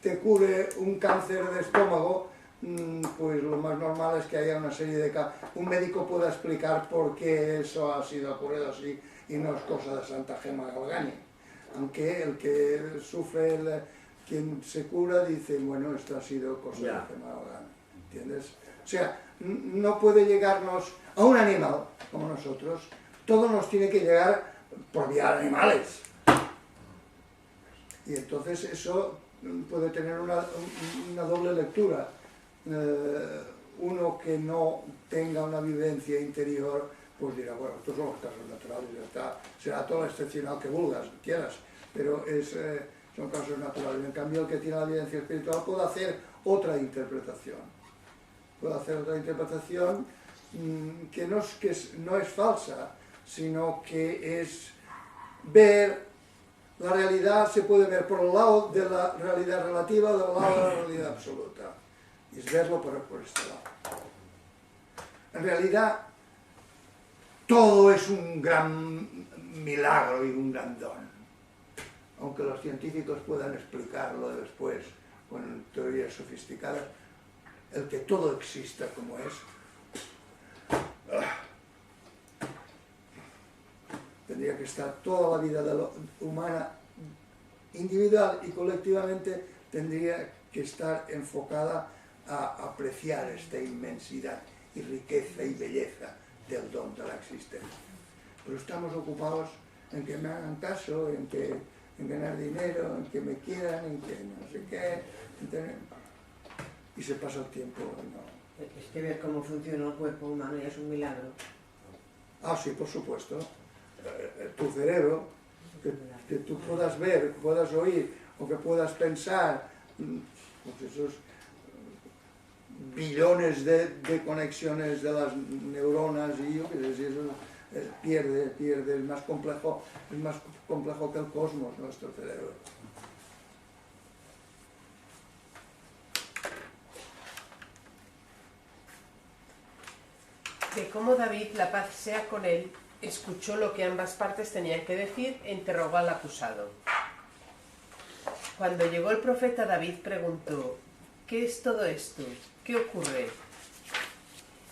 te cure un cáncer de estómago, pues lo más normal es que haya una serie de casos. Un médico pueda explicar por qué eso ha sido ocurrido así y no es cosa de Santa Gema Galgani. Aunque el que sufre, quien se cura, dice, bueno, esto ha sido cosa de Gema Galgani. ¿Entiendes? O sea, no puede llegarnos a un animal como nosotros, todo nos tiene que llegar por vía de animales. Y entonces eso puede tener una doble lectura. Uno que no tenga una vivencia interior, pues dirá, bueno, estos son los casos naturales, ya está, será todo excepcional que quieras, pero son casos naturales. En cambio, el que tiene la vivencia espiritual puede hacer otra interpretación. Puede hacer otra interpretación que no es falsa, sino que es ver la realidad, se puede ver por el lado de la realidad relativa o del lado de la realidad absoluta. Y es verlo por este lado. En realidad, todo es un gran milagro y un gran don. Aunque los científicos puedan explicarlo después con teorías sofisticadas, el que todo exista como es, tendría que estar toda la vida humana, individual y colectivamente, tendría que estar enfocada a apreciar esta inmensidad y riqueza y belleza del don de la existencia. Pero estamos ocupados en que me hagan caso, en ganar dinero, en que me quieran, en que no sé qué, y se pasa el tiempo. No. Es que ver cómo funciona el cuerpo humano ya es un milagro. Ah, sí, por supuesto. Tu cerebro, que tú puedas ver, que puedas oír o que puedas pensar, pues esos billones de conexiones de las neuronas y yo qué sé, si eso pierde, es más complejo que el cosmos, nuestro cerebro. De cómo David, la paz sea con él, escuchó lo que ambas partes tenían que decir e interrogó al acusado. Cuando llegó el profeta, David preguntó: ¿qué es todo esto? ¿Qué ocurre?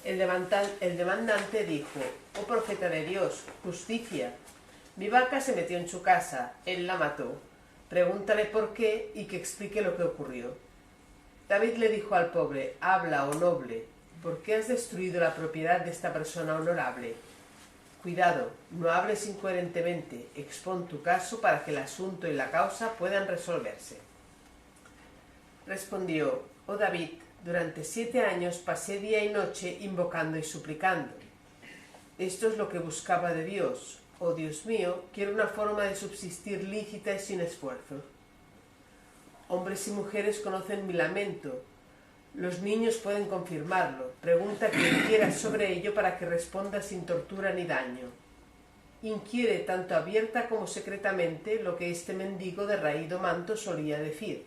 El demandante dijo: oh profeta de Dios, justicia. Mi vaca se metió en su casa, él la mató. Pregúntale por qué y que explique lo que ocurrió. David le dijo al pobre: habla, oh noble, ¿por qué has destruido la propiedad de esta persona honorable? Cuidado, no hables incoherentemente, expón tu caso para que el asunto y la causa puedan resolverse. Respondió: oh David, durante 7 años pasé día y noche invocando y suplicando. Esto es lo que buscaba de Dios. Oh Dios mío, quiero una forma de subsistir lícita y sin esfuerzo. Hombres y mujeres conocen mi lamento. Los niños pueden confirmarlo. Pregunta quien quiera sobre ello para que responda sin tortura ni daño. Inquiere tanto abierta como secretamente lo que este mendigo de raído manto solía decir.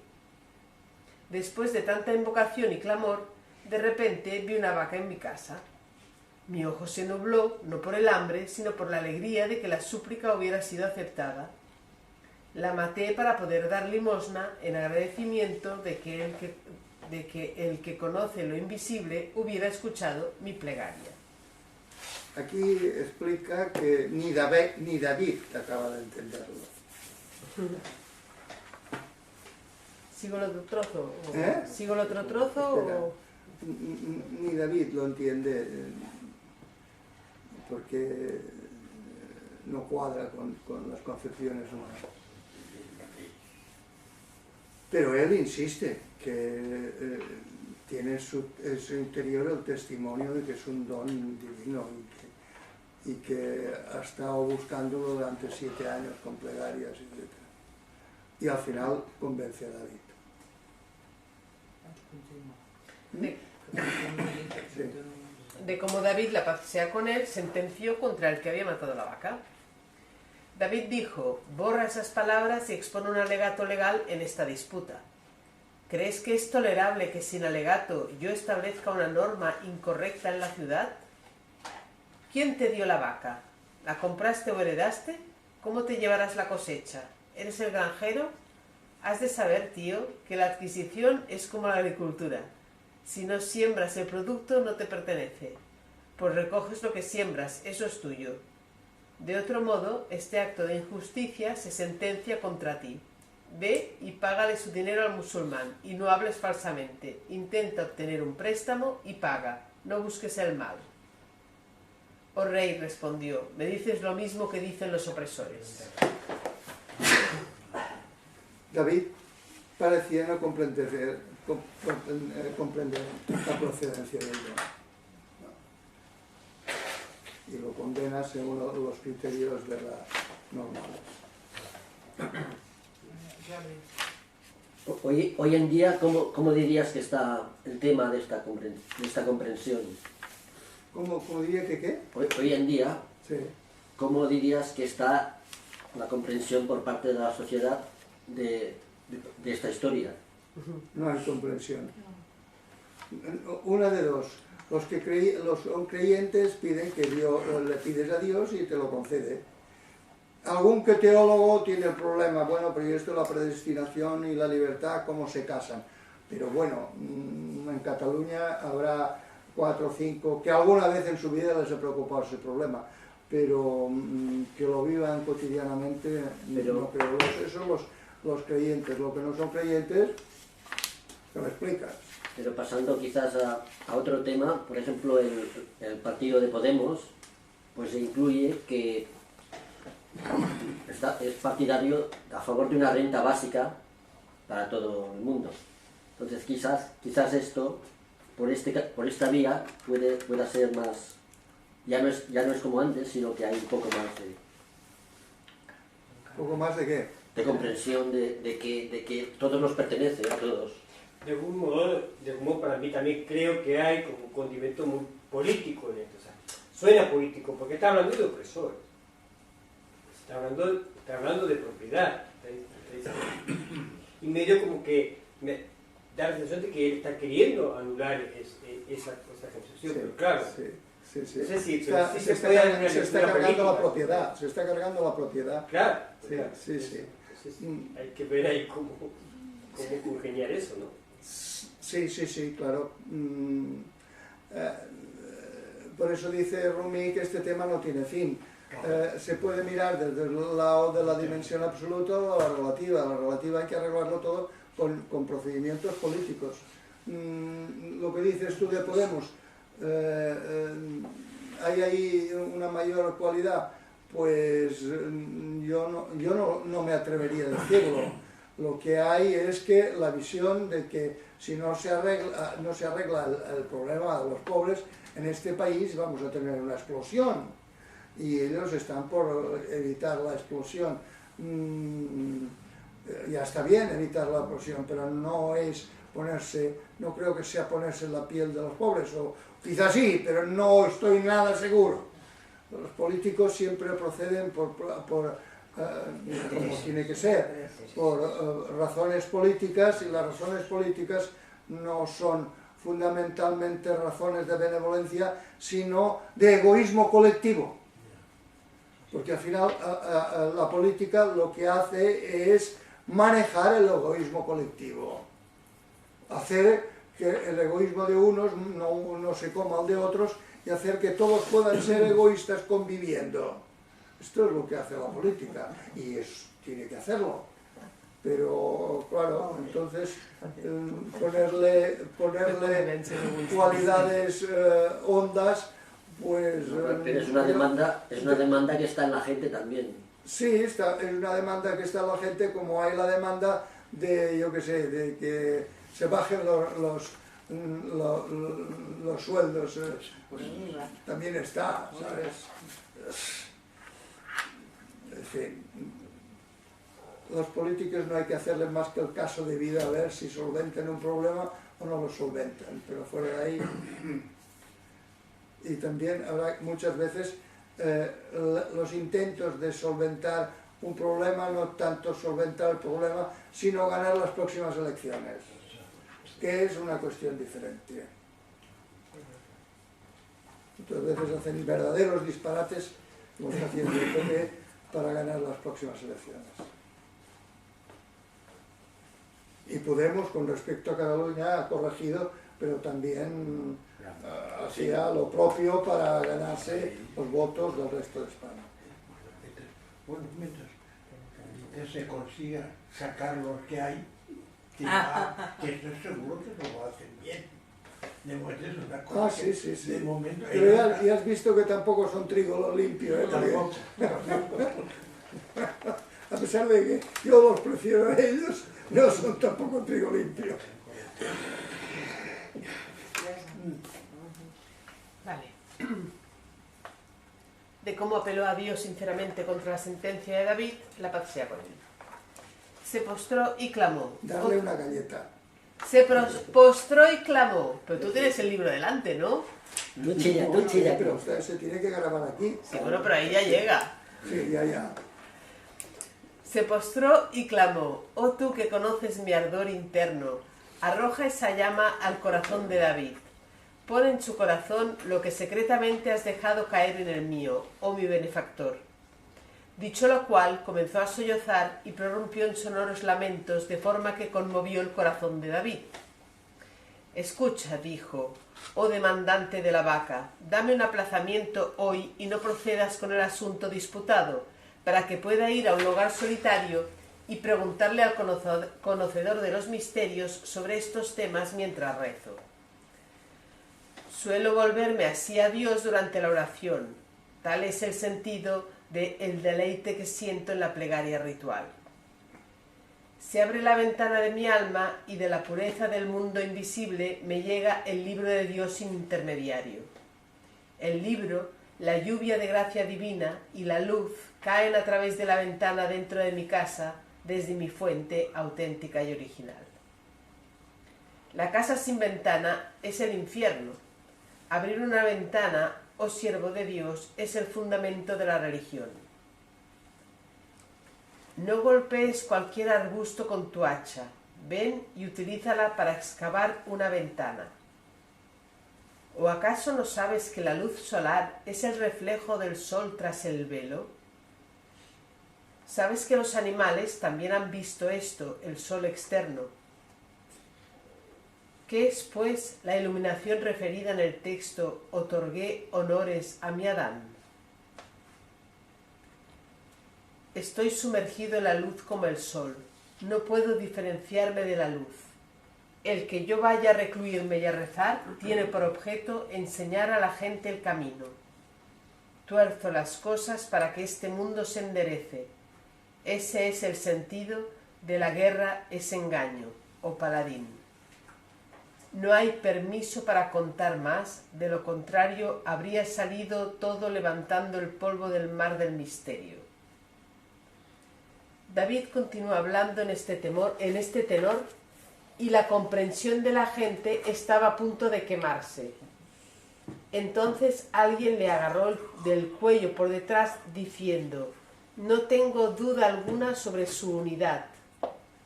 Después de tanta invocación y clamor, de repente vi una vaca en mi casa. Mi ojo se nubló, no por el hambre, sino por la alegría de que la súplica hubiera sido aceptada. La maté para poder dar limosna en agradecimiento de que el que conoce lo invisible hubiera escuchado mi plegaria. Aquí explica que ni David acaba de entenderlo. ¿Sigo el otro trozo? ¿Sigo el otro Espera. trozo? Ni David lo entiende porque no cuadra con las concepciones humanas. Pero él insiste que tiene en su interior el testimonio de que es un don divino y que ha estado buscándolo durante 7 años con plegarias, etc. Y al final convence a David. De cómo David, la paz sea con él, sentenció contra el que había matado la vaca. David dijo: borra esas palabras y expone un alegato legal en esta disputa. ¿Crees que es tolerable que sin alegato yo establezca una norma incorrecta en la ciudad? ¿Quién te dio la vaca? ¿La compraste o heredaste? ¿Cómo te llevarás la cosecha? ¿Eres el granjero? Has de saber, tío, que la adquisición es como la agricultura. Si no siembras el producto, no te pertenece. Pues recoges lo que siembras, eso es tuyo. De otro modo, este acto de injusticia se sentencia contra ti. Ve y págale su dinero al musulmán, y no hables falsamente. Intenta obtener un préstamo y paga. No busques el mal. Oh rey, respondió, me dices lo mismo que dicen los opresores. David parecía no comprender la procedencia del don. Y lo condena según los criterios de la normales. Hoy en día, ¿cómo dirías que está el tema de esta comprensión? ¿Cómo diría que qué? Hoy en día, Sí. ¿cómo dirías que está la comprensión por parte de la sociedad de esta historia? No hay comprensión. Una de dos. Los son creyentes piden que Dios, le pides a Dios y te lo concede. Algún que teólogo tiene el problema, bueno, pero esto la predestinación y la libertad, ¿cómo se casan? Pero bueno, en Cataluña habrá 4 o 5 que alguna vez en su vida les ha preocupado ese problema, pero que lo vivan cotidianamente, no creo. Esos son los creyentes. Los que no son creyentes, se lo explicas. Pero pasando quizás a otro tema, por ejemplo, el partido de Podemos, pues incluye que es partidario a favor de una renta básica para todo el mundo. Entonces quizás esto, por esta vía, pueda ser más, ya no es como antes, sino que hay un poco más de... ¿Un poco más de qué? De comprensión de que todos nos pertenece, a todos. De algún modo para mí también creo que hay como un condimento muy político en esto. O sea, suena político porque está hablando de opresores. Está hablando de propiedad. Y medio como que me da la sensación de que él está queriendo anular esa concepción. Sí, pero claro, sí. no sé si Se está cargando la propiedad. Se está cargando la propiedad. Claro. Sí. Entonces, hay que ver ahí cómo congeniar eso, ¿no? Sí, claro. Por eso dice Rumi que este tema no tiene fin. Se puede mirar desde el lado de la dimensión absoluta o la relativa. La relativa hay que arreglarlo todo con procedimientos políticos. Lo que dices tú de Podemos, ¿hay ahí una mayor cualidad? Pues yo no me atrevería a decirlo. Lo que hay es que la visión de que si no se arregla el problema de los pobres en este país vamos a tener una explosión y ellos están por evitar la explosión. Ya está bien evitar la explosión, pero no creo que sea ponerse en la piel de los pobres, o quizás sí, pero no estoy nada seguro. Los políticos siempre proceden como tiene que ser, por razones políticas, y las razones políticas no son fundamentalmente razones de benevolencia, sino de egoísmo colectivo. Porque al final la política lo que hace es manejar el egoísmo colectivo, hacer que el egoísmo de unos no se coma al de otros y hacer que todos puedan ser egoístas conviviendo. Esto es lo que hace la política y tiene que hacerlo. Pero claro, entonces ponerle cualidades hondas, pues... Pero es una demanda que está en la gente también. Sí, es una demanda que está en la gente, como hay la demanda de, yo qué sé, de que se bajen los sueldos. Pues también está, ¿sabes? En fin, los políticos no hay que hacerles más que el caso de vida, a ver si solventan un problema o no lo solventan, pero fuera de ahí. Y también habrá muchas veces los intentos de solventar un problema, no tanto solventar el problema, sino ganar las próximas elecciones, que es una cuestión diferente. Muchas veces hacen verdaderos disparates, como está haciendo el PP, para ganar las próximas elecciones. Y Podemos, con respecto a Cataluña, ha corregido, pero también hacía lo propio para ganarse los votos del resto de España. Bueno, mientras se consiga sacar los que hay, que estoy seguro que lo hacen bien. De momento es una cosa sí, sí, sí. De momento pero ya has visto que tampoco son trigo limpio, ¿eh? tampoco. A pesar de que yo los prefiero a ellos, no son tampoco trigo limpio. Vale. De cómo apeló a Dios sinceramente contra la sentencia de David, la paz sea con él. Se postró y clamó. Darle una galleta. Se postró y clamó. Pero tú tienes el libro delante, ¿no? Tú chilla. Pero usted se tiene que grabar aquí. Sí, bueno, pero ahí ya llega. Sí, ya. Se postró y clamó: oh tú que conoces mi ardor interno, arroja esa llama al corazón de David. Pon en su corazón lo que secretamente has dejado caer en el mío, oh mi benefactor. Dicho lo cual, comenzó a sollozar y prorrumpió en sonoros lamentos, de forma que conmovió el corazón de David. Escucha, dijo, oh demandante de la vaca, dame un aplazamiento hoy y no procedas con el asunto disputado, para que pueda ir a un lugar solitario y preguntarle al conocedor de los misterios sobre estos temas mientras rezo. Suelo volverme así a Dios durante la oración. Tal es el sentido del deleite que siento en la plegaria ritual. Se abre la ventana de mi alma y de la pureza del mundo invisible me llega el libro de Dios sin intermediario. El libro, la lluvia de gracia divina y la luz caen a través de la ventana dentro de mi casa desde mi fuente auténtica y original. La casa sin ventana es el infierno. Abrir una ventana, oh siervo de Dios, es el fundamento de la religión. No golpees cualquier arbusto con tu hacha. Ven y utilízala para excavar una ventana. ¿O acaso no sabes que la luz solar es el reflejo del sol tras el velo? ¿Sabes que los animales también han visto esto, el sol externo? ¿Qué es, pues, la iluminación referida en el texto «Otorgué honores a mi Adán»? Estoy sumergido en la luz como el sol. No puedo diferenciarme de la luz. El que yo vaya a recluirme y a rezar tiene por objeto enseñar a la gente el camino. Tuerzo las cosas para que este mundo se enderece. Ese es el sentido de la guerra, es engaño, oh paladín. No hay permiso para contar más, de lo contrario habría salido todo levantando el polvo del mar del misterio. David continúa hablando en este tenor, y la comprensión de la gente estaba a punto de quemarse. Entonces alguien le agarró del cuello por detrás diciendo: no tengo duda alguna sobre su unidad.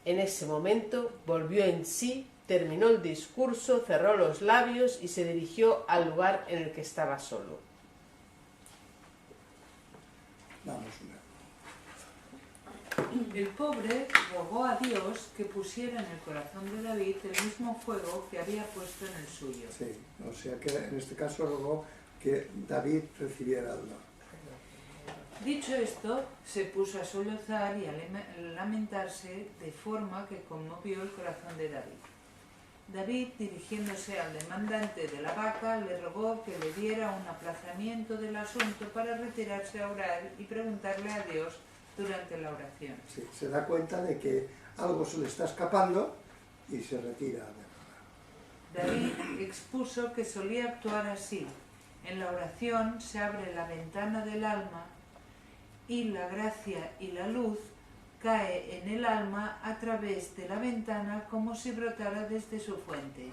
En ese momento volvió en sí, terminó el discurso, cerró los labios y se dirigió al lugar en el que estaba solo. Vamos a ver. El pobre rogó a Dios que pusiera en el corazón de David el mismo fuego que había puesto en el suyo. Sí, o sea que en este caso rogó que David recibiera el don. Dicho esto, se puso a sollozar y a lamentarse de forma que conmovió el corazón de David. David, dirigiéndose al demandante de la vaca, le rogó que le diera un aplazamiento del asunto para retirarse a orar y preguntarle a Dios durante la oración. Sí, se da cuenta de que algo se le está escapando y se retira. David expuso que solía actuar así. En la oración se abre la ventana del alma y la gracia y la luz cae en el alma a través de la ventana como si brotara desde su fuente.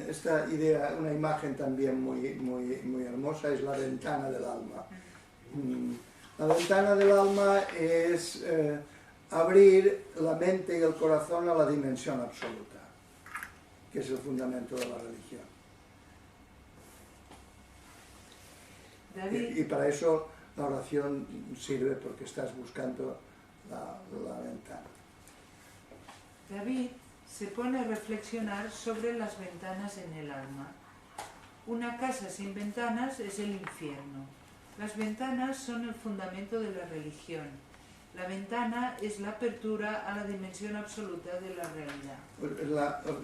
Esta idea, una imagen también muy hermosa, es la ventana del alma. La ventana del alma es abrir la mente y el corazón a la dimensión absoluta, que es el fundamento de la religión. David, Y para eso la oración sirve porque estás buscando la ventana. David se pone a reflexionar sobre las ventanas en el alma. Una casa sin ventanas es el infierno. Las ventanas son el fundamento de la religión. La ventana es la apertura a la dimensión absoluta de la realidad.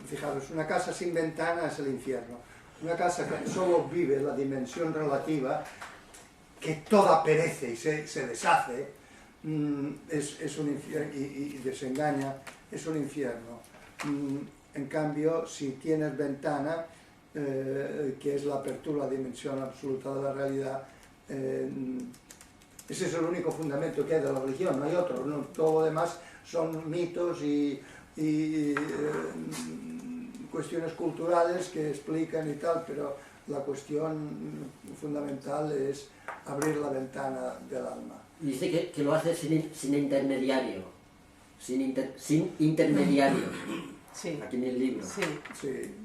Fijaros, una casa sin ventana es el infierno. Una casa que solo vive la dimensión relativa, que toda perece y se deshace, es un infierno y desengaña, es un infierno. En cambio, si tienes ventana, que es la apertura a la dimensión absoluta de la realidad, ese es el único fundamento que hay de la religión, no hay otro, ¿no? Todo lo demás son mitos y cuestiones culturales que explican y tal, pero la cuestión fundamental es abrir la ventana del alma. Dice que lo hace sin intermediario, sin intermediario, Sí. aquí en el libro. Sí. Sí,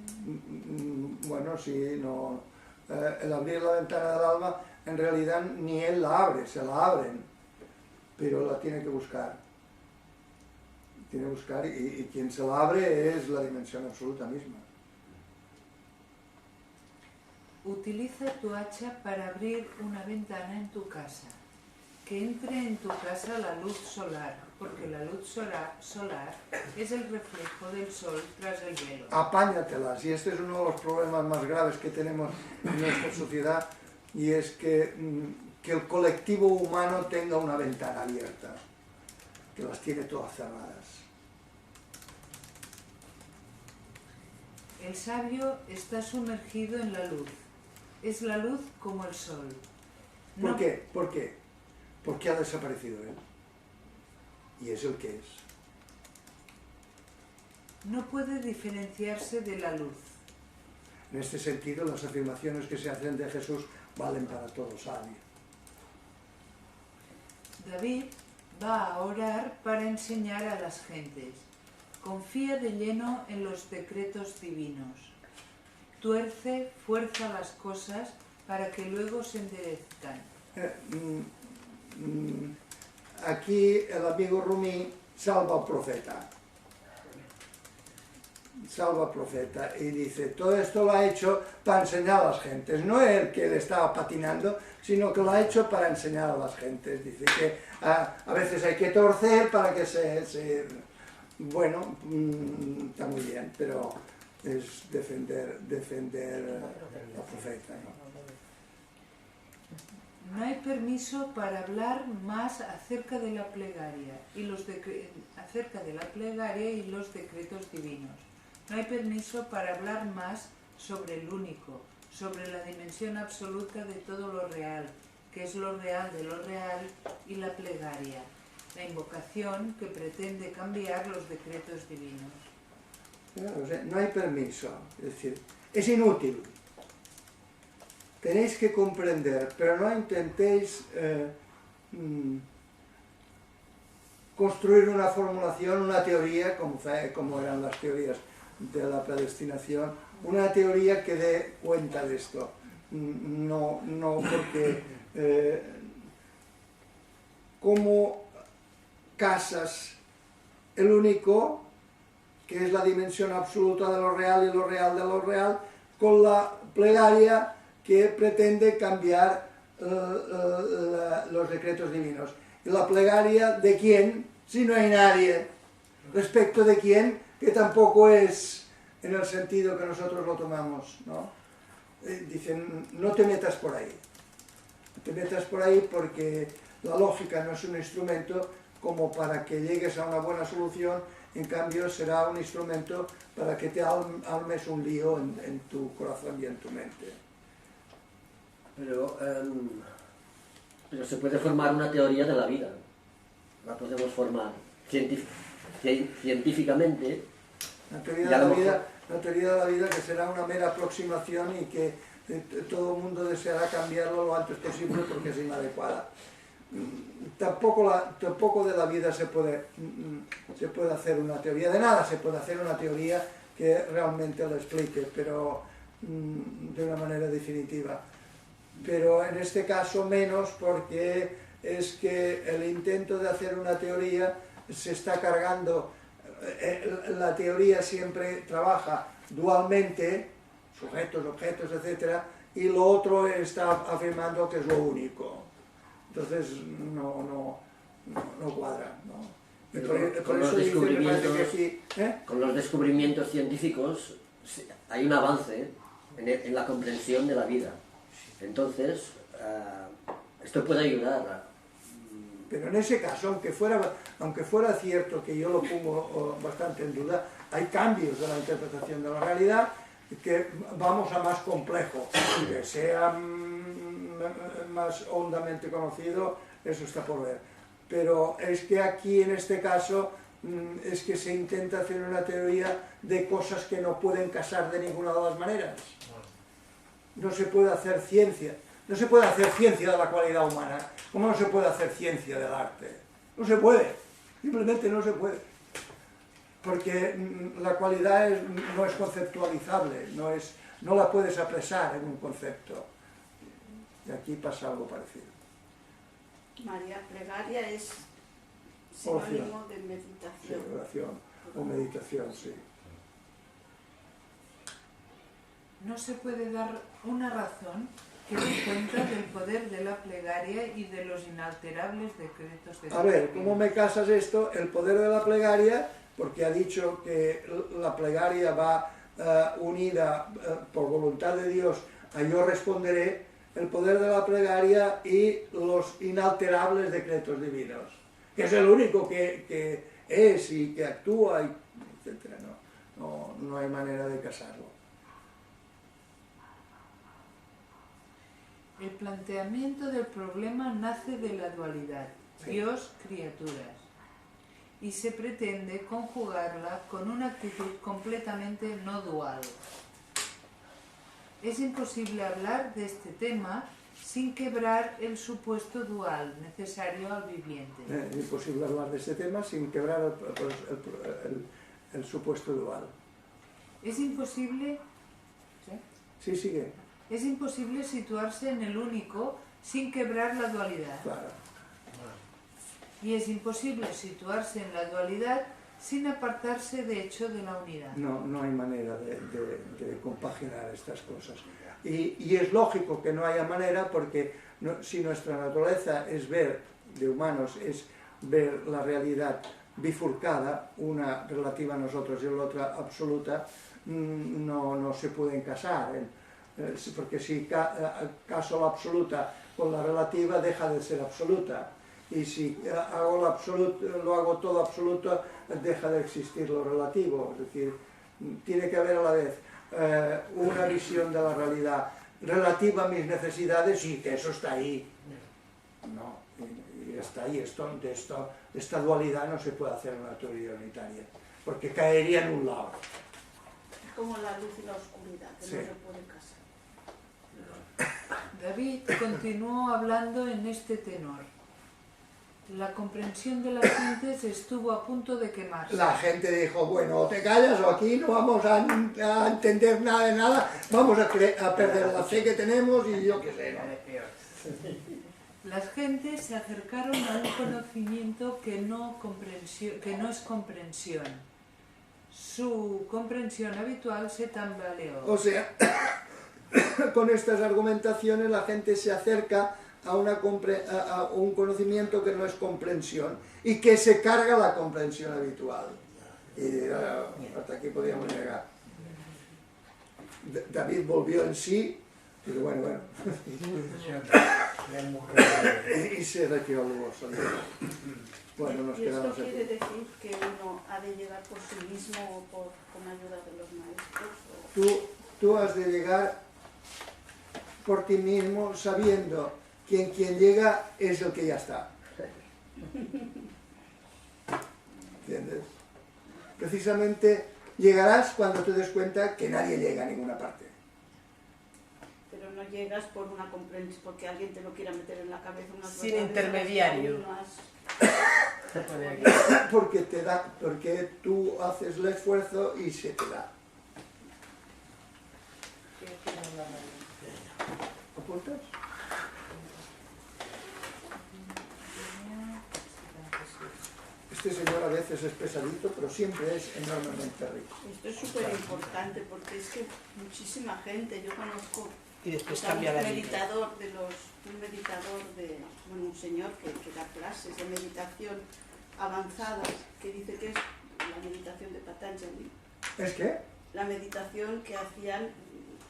bueno, sí, no. El abrir la ventana del alma, en realidad ni él la abre, se la abren, pero la tiene que buscar. Tiene que buscar y quien se la abre es la dimensión absoluta misma. Utiliza tu hacha para abrir una ventana en tu casa. Que entre en tu casa la luz solar, porque la luz solar es el reflejo del sol tras el velo. Apáñatelas, y este es uno de los problemas más graves que tenemos en nuestra sociedad, y es que el colectivo humano tenga una ventana abierta, que las tiene todas cerradas. El sabio está sumergido en la luz. Es la luz como el sol. ¿Por qué? ¿Por qué? Porque ha desaparecido él. Y es el que es. No puede diferenciarse de la luz. En este sentido, las afirmaciones que se hacen de Jesús valen para todo sabio. David va a orar para enseñar a las gentes. Confía de lleno en los decretos divinos. Tuerce, fuerza las cosas para que luego se enderezcan. Aquí el amigo Rumi salva al profeta. Salva al profeta y dice, todo esto lo ha hecho para enseñar a las gentes. No es el que le estaba patinando, sino que lo ha hecho para enseñar a las gentes. Dice que a veces hay que torcer para que bueno, está muy bien, pero es defender al profeta, ¿no? No hay permiso para hablar más acerca de la plegaria y los decretos divinos. No hay permiso para hablar más sobre el único, sobre la dimensión absoluta de todo lo real, que es lo real de lo real, y la plegaria, la invocación que pretende cambiar los decretos divinos. O sea, no hay permiso, es decir, es inútil. Tenéis que comprender, pero no intentéis construir una formulación, una teoría, como eran las teorías de la predestinación, una teoría que dé cuenta de esto. No porque como casas el único, que es la dimensión absoluta de lo real y lo real de lo real, con la plegaria que pretende cambiar los decretos divinos. ¿Y la plegaria de quién? Si no hay nadie. ¿Respecto de quién? Que tampoco es en el sentido que nosotros lo tomamos, ¿no? Dicen, no te metas por ahí. No te metas por ahí porque la lógica no es un instrumento como para que llegues a una buena solución, en cambio será un instrumento para que te armes un lío en tu corazón y en tu mente. Pero se puede formar una teoría de la vida. La podemos formar científicamente. La teoría de la vida que será una mera aproximación y que todo el mundo deseará cambiarlo lo antes posible porque es inadecuada. Tampoco de la vida se puede hacer una teoría, de nada se puede hacer una teoría que realmente lo explique, pero de una manera definitiva. pero en este caso menos, porque es que el intento de hacer una teoría se está cargando, la teoría siempre trabaja dualmente, sujetos, objetos, etc., y lo otro está afirmando que es lo único. Entonces no cuadra, ¿no? Pero Por eso dice, me parece que sí, con los descubrimientos científicos hay un avance en la comprensión de la vida. Entonces, esto puede ayudar. Pero en ese caso, aunque fuera cierto, que yo lo pongo bastante en duda, hay cambios de la interpretación de la realidad que vamos a más complejo, que sea más hondamente conocido, eso está por ver. Pero es que aquí, en este caso, es que se intenta hacer una teoría de cosas que no pueden casar de ninguna de las maneras. No se puede hacer ciencia. No se puede hacer ciencia de la cualidad humana. ¿Cómo no se puede hacer ciencia del arte? No se puede. Simplemente no se puede. Porque la cualidad no es conceptualizable, no la puedes apresar en un concepto. Y aquí pasa algo parecido. María, plegaria es sinónimo de meditación. Sí, oración o meditación, sí. No se puede dar una razón que dé cuenta del poder de la plegaria y de los inalterables decretos de Dios. A ver, ¿cómo me casas esto? El poder de la plegaria, porque ha dicho que la plegaria va unida por voluntad de Dios a yo responderé, el poder de la plegaria y los inalterables decretos divinos, que es el único que es y que actúa, etc. No hay manera de casarlo. El planteamiento del problema nace de la dualidad, sí. Dios-criaturas, y se pretende conjugarla con una actitud completamente no dual. Es imposible hablar de este tema sin quebrar el supuesto dual necesario al viviente. Es imposible hablar de este tema sin quebrar el supuesto dual. Es imposible... ¿Sí? Sí, sigue. Es imposible situarse en el único sin quebrar la dualidad. Claro. Y es imposible situarse en la dualidad sin apartarse de hecho de la unidad. No hay manera de compaginar estas cosas. Y es lógico que no haya manera, porque si nuestra naturaleza es ver, de humanos, es ver la realidad bifurcada, una relativa a nosotros y la otra absoluta, no se pueden casar. Porque si caso la absoluta con la relativa, deja de ser absoluta. Y si lo hago todo absoluto, deja de existir lo relativo. Es decir, tiene que haber a la vez una visión de la realidad relativa a mis necesidades y que eso está ahí. No, y está ahí. Esta dualidad no se puede hacer en una teoría unitaria, porque caería en un lado. Es como la luz y la oscuridad, que sí. No se puede casar. David continuó hablando en este tenor. La comprensión de las gentes estuvo a punto de quemarse. La gente dijo, bueno, o te callas o aquí no vamos a entender nada de nada, vamos a perder la fe que tenemos y yo qué sé, ¿no? Las gentes se acercaron a un conocimiento que no es comprensión. Su comprensión habitual se tambaleó. O sea, con estas argumentaciones la gente se acerca a un conocimiento que no es comprensión y que se carga la comprensión habitual. Y hasta aquí podíamos llegar. David volvió en sí, y bueno. Y se retiró luego. Bueno, nos ¿Y esto quedamos quiere aquí. decir que uno ha de llegar por sí mismo o con ayuda de los maestros? Tú has de llegar por ti mismo sabiendo que quien llega es el que ya está. ¿Entiendes? Precisamente llegarás cuando te des cuenta que nadie llega a ninguna parte. Pero no llegas por una comprensión, porque alguien te lo quiera meter en la cabeza. Sin intermediario. Porque tú haces el esfuerzo y se te da. ¿Apuntas? Este señor a veces es pesadito, pero siempre es enormemente rico. Esto es súper importante porque es que muchísima gente, yo conozco Y después un cambia la vida. meditador bueno, un señor que da clases de meditación avanzadas, que dice que es la meditación de Patanjali. ¿Es qué? La meditación que hacían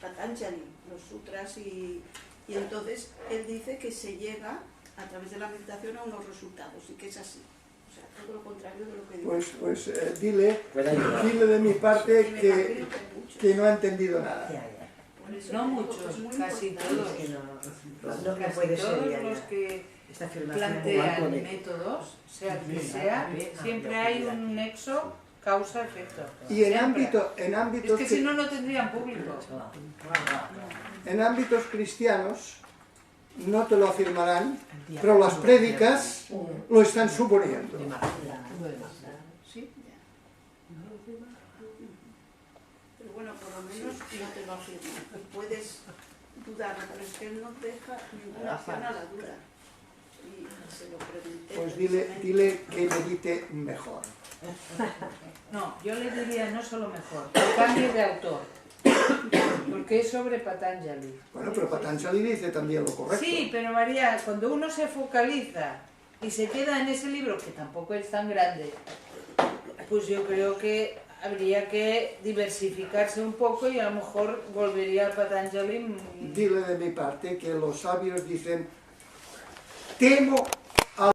Patanjali, los sutras, y entonces él dice que se llega a través de la meditación a unos resultados y que es así. O sea, todo lo contrario de lo que digo. Pues dile de mi parte que no ha entendido nada. No muchos, casi todos. Casi todos los que plantean métodos, sea el que sea, siempre hay un nexo causa-efecto. Y en Siempre. ámbitos Es que si no, no tendrían público. en ámbitos cristianos no te lo afirmarán, pero las prédicas lo están suponiendo. Sí, ya. Pero bueno, por lo menos no te lo afirma. Puedes dudarlo, pero es que él no deja ninguna opción a la duda. Y se lo pregunté. Pues precisamente. dile que medite mejor. No, yo le diría no solo mejor, que cambie de autor. Porque es sobre Patanjali. Bueno, pero Patanjali dice también lo correcto. Sí, pero María, cuando uno se focaliza y se queda en ese libro, que tampoco es tan grande, pues yo creo que habría que diversificarse un poco y a lo mejor volvería a Patanjali. Dile de mi parte que los sabios dicen, temo